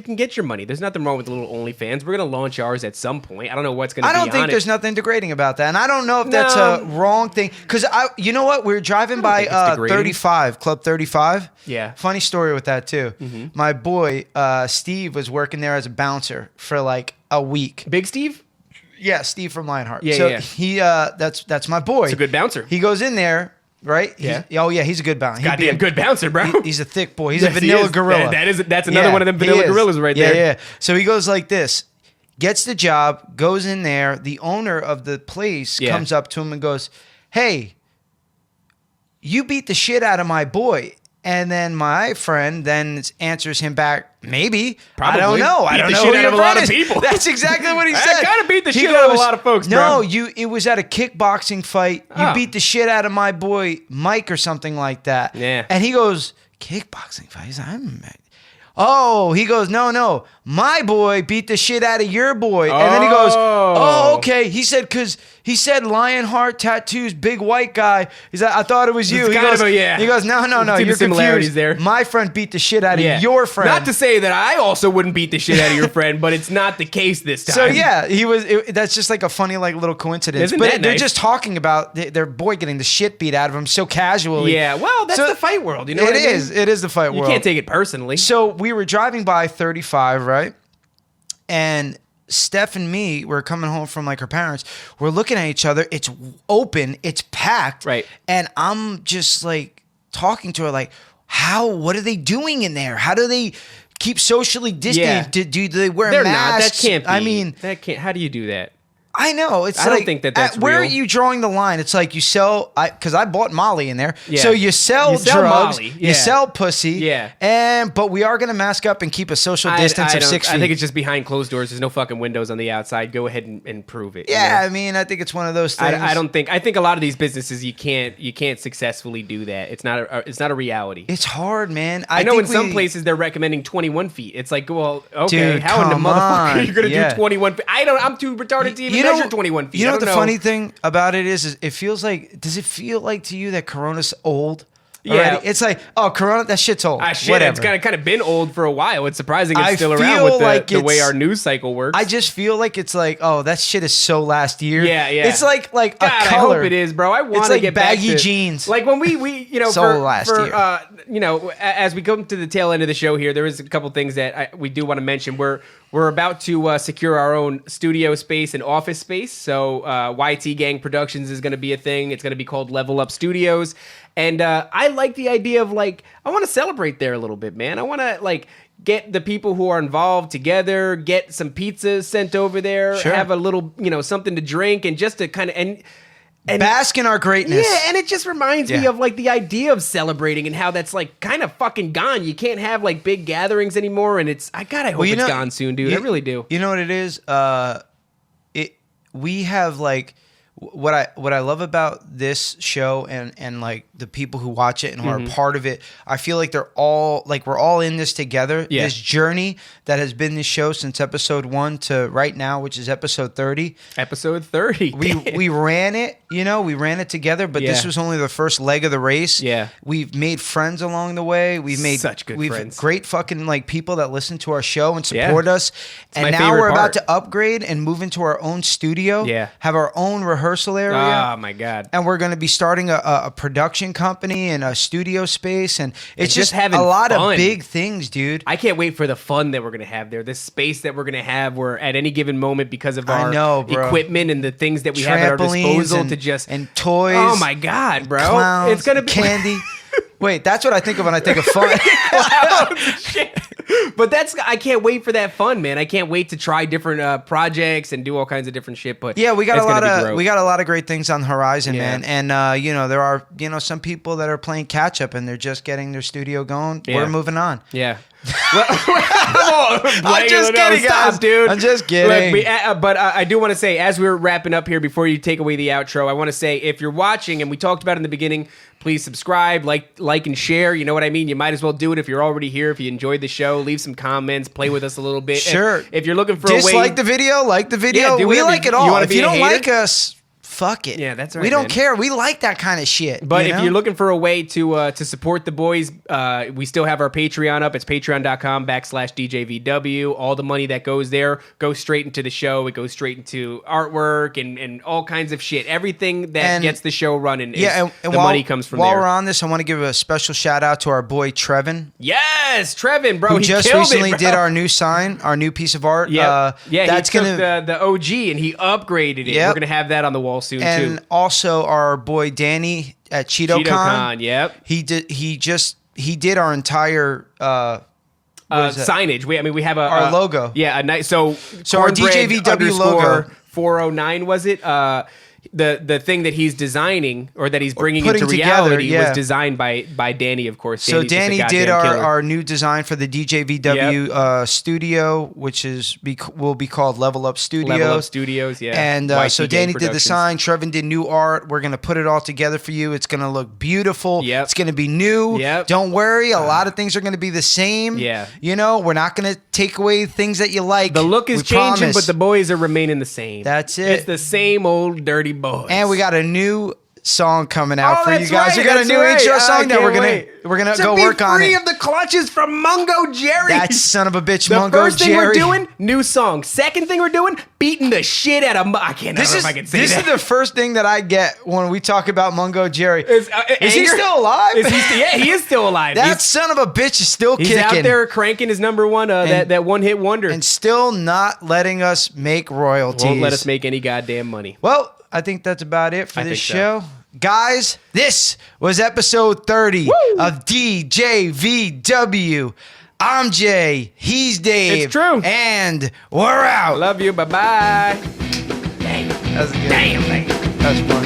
can get your money. There's nothing wrong with the little OnlyFans. We're gonna launch ours at some point. I don't know what's gonna be I don't on think it. there's nothing degrading about that, and I don't know if that's a wrong thing. Because you know what, we were driving by think it's degrading. 35 Club 35. Yeah. Funny story with that too. My boy Steve was working there as a bouncer for like a week. Big Steve. Yeah, Steve from Lionheart. Yeah, so yeah. he that's my boy. He's a good bouncer. He goes in there, right? Yeah. He's a good bouncer. Goddamn good bouncer, bro. He's a thick boy. He's Yes, a he vanilla is. gorilla. That's another one of them he vanilla is. gorillas right yeah, there. Yeah. So he goes like this, gets the job, goes in there. The owner of the place Yeah. comes up to him and goes, "Hey, you beat the shit out of my boy." And then my friend then answers him back, maybe. Probably. I don't know. I Beat don't the know shit who out your of a lot friend of is. people. That's exactly what he I said. kinda beat the He shit out of a lot of folks, No, bro." it was at a kickboxing fight. You Oh. beat the shit out of my boy Mike or something like that. Yeah. And he goes, kickboxing fight? He's like, he goes, no, my boy beat the shit out of your boy. And then he goes, oh, okay. He said, because he said Lionheart tattoos, big white guy. He's like, I thought it was you. It's He kind goes, of a- yeah. He goes, no, See the you're similarities confused. there. My friend beat the shit out of Yeah. your friend. Not to say that I also wouldn't beat the shit out of your friend, but it's not the case this time. So yeah, that's just like a funny like little coincidence. Isn't but that they're nice? just talking about their boy getting the shit beat out of him so casually. Yeah, well, that's So- the fight world. You know what I mean? It is the fight You world. can't take it personally. So we were driving by 35, right? And Steph and me were coming home from like her parents. We're looking at each other. It's open. It's packed. Right. And I'm just like talking to her like, what are they doing in there? How do they keep socially distant? Yeah. Do they wear They're not. masks? That can't be. I mean, that can't. How do you do that? I know. It's I don't like, think that's where real. are you drawing the line? It's like you sell, because I bought Molly in there. Yeah. So you sell You sell drugs, Molly, you yeah. sell pussy, Yeah. but we are going to mask up and keep a social distance of 6 feet. I think it's just behind closed doors. There's no fucking windows on the outside. Go ahead and prove it. you Yeah, know? I mean, I think it's one of those things. I don't think. I think a lot of these businesses you can't successfully do that. It's not a reality. It's hard, man. I know in think some places they're recommending 21 feet. It's like, well, okay, Dude, how in the come motherfucker are on. you gonna Yeah. do 21 feet? I'm too retarded to even measure 21 feet. You know I what the don't know. funny thing about it is it feels like, does it feel like to you that Corona's old? Yeah. Already? It's like, oh, Corona, that shit's old. Shit, Whatever. it's kind of been old for a while. It's surprising it's I still around feel with like the way it's- our news cycle works. I just feel like it's like, oh, that shit is so last year. Yeah. It's like God, a I color. hope it is, bro. I want It's to like get baggy back to, jeans. Like when we So last year. As we come to the tail end of the show here, there is a couple things that we do want to mention. We're about to secure our own studio space and office space. So YT Gang Productions is going to be a thing. It's going to be called Level Up Studios. And I like the idea of like, I want to celebrate there a little bit, man. I want to like get the people who are involved together, get some pizzas sent over there, Sure. have a little, something to drink, and just to kind of and Bask in our greatness. yeah, and it just reminds me Yeah. of like the idea of celebrating and how that's like kind of fucking gone. You can't have like big gatherings anymore, and I hope it's gone soon, dude. I really do. You know what it is? We have like what I love about this show and like the people who watch it and who are part of it. I feel like we're all in this together. Yeah. This journey that has been this show since episode 1 to right now, which is episode 30. Episode 30. We ran it, we ran it together, but this Yeah. was only the first leg of the race. Yeah. We've made friends along the way. We've made Such good friends. great fucking like people that listen to our show and Yeah. support us. my And now favorite we're part. about to upgrade and move into our own studio. Yeah. Have our own rehearsal rehearsal area. Oh my God. And we're going to be starting a production company and a studio space, and it's just just having a lot fun. of big things, dude. I can't wait for the fun that we're going to have there. This space that we're going to have where at any given moment, because of I our know, bro. equipment and the things that we have at our Trampolines disposal and- to just... and toys. Oh my God, bro. Clowns, It's going to be... candy. Wait, that's what I think of when I think of fun. Shit. But I can't wait for that fun, man. I can't wait to try different projects and do all kinds of different shit. But Yeah, we got it's a gonna lot be of great. we got a lot of great things on the horizon, Yeah. man. And you know, there are some people that are playing catch up and they're just getting their studio going. Yeah. We're moving on. Yeah. I'm just kidding, guys. dude. I'm just kidding. Look, but I do want to say, as we're wrapping up here, before you take away the outro, I want to say, if you're watching, and we talked about it in the beginning, please subscribe, like, and share. You know what I mean? You might as well do it if you're already here. If you enjoyed the show, leave some comments, play with us a little bit. Sure. If you're looking for a way, Dislike the video, like the video. Yeah, do we whatever like it you all. wanna If be you a don't hater? like us, fuck it. Yeah, that's right, We don't man. care. We like that kind of shit. But you if know? you're looking for a way to support the boys, we still have our Patreon up. It's patreon.com/DJVW. All the money that goes there goes straight into the show. It goes straight into artwork and all kinds of shit. Everything that And- gets the show running, yeah, and the while, money comes from while there. we're on this, I want to give a special shout out to our boy Trevin, Yes, Trevin, bro. who he just killed recently it, bro. did our new sign, our new piece of art. Yeah, that's he took gonna the OG and he upgraded it. Yep. We're gonna have that on the wall soon and too. also our boy Danny at CheetoCon. CheetoCon, yep. He did our entire what is that? Signage. We have Our logo. Yeah, a nice. So our cornbread DJVW logo. 409 was it? The thing that he's designing or that he's bringing putting into together, reality yeah. was designed by Danny, of course. So Danny's just a Danny goddamn did killer. our new design for the DJVW studio, which will be called Level Up Studios. Level Up Studios, yeah. And so YT Danny Gang did the Productions. sign. Trevin did new art. We're gonna put it all together for you. It's gonna look beautiful. Yep. It's gonna be new. Yep. Don't worry. A lot of things are gonna be the same. Yeah. You know, we're not gonna take away things that you like. The look is We changing, promise. but the boys are remaining the same. That's it. It's the same old dirty boys. And we got a new song coming out Oh, for you that's guys. right, we got a that's new right. intro I song that can't wait. we're gonna To go be work on free it. of the clutches from Mungo Jerry. That son of a bitch, The Mungo first thing Jerry. we're doing, new song. Second thing we're doing, beating the shit out of. I can't. I don't know if I can say this that. is the first thing that I get when we talk about Mungo Jerry. Is he anger? still alive? Yeah, he is still alive. That son of a bitch is still he's kicking. out there cranking his number one, that one hit wonder. and still not letting us make royalties. Won't let us make any goddamn money. Well, I think that's about it for I this think so. show. Guys, this was episode 30 of DJVW. I'm Jay, he's Dave. It's true. And we're out. Love you. Bye bye. That's good. Damn, man. That's fun.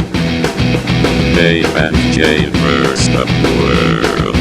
Dave and Jay first of the world.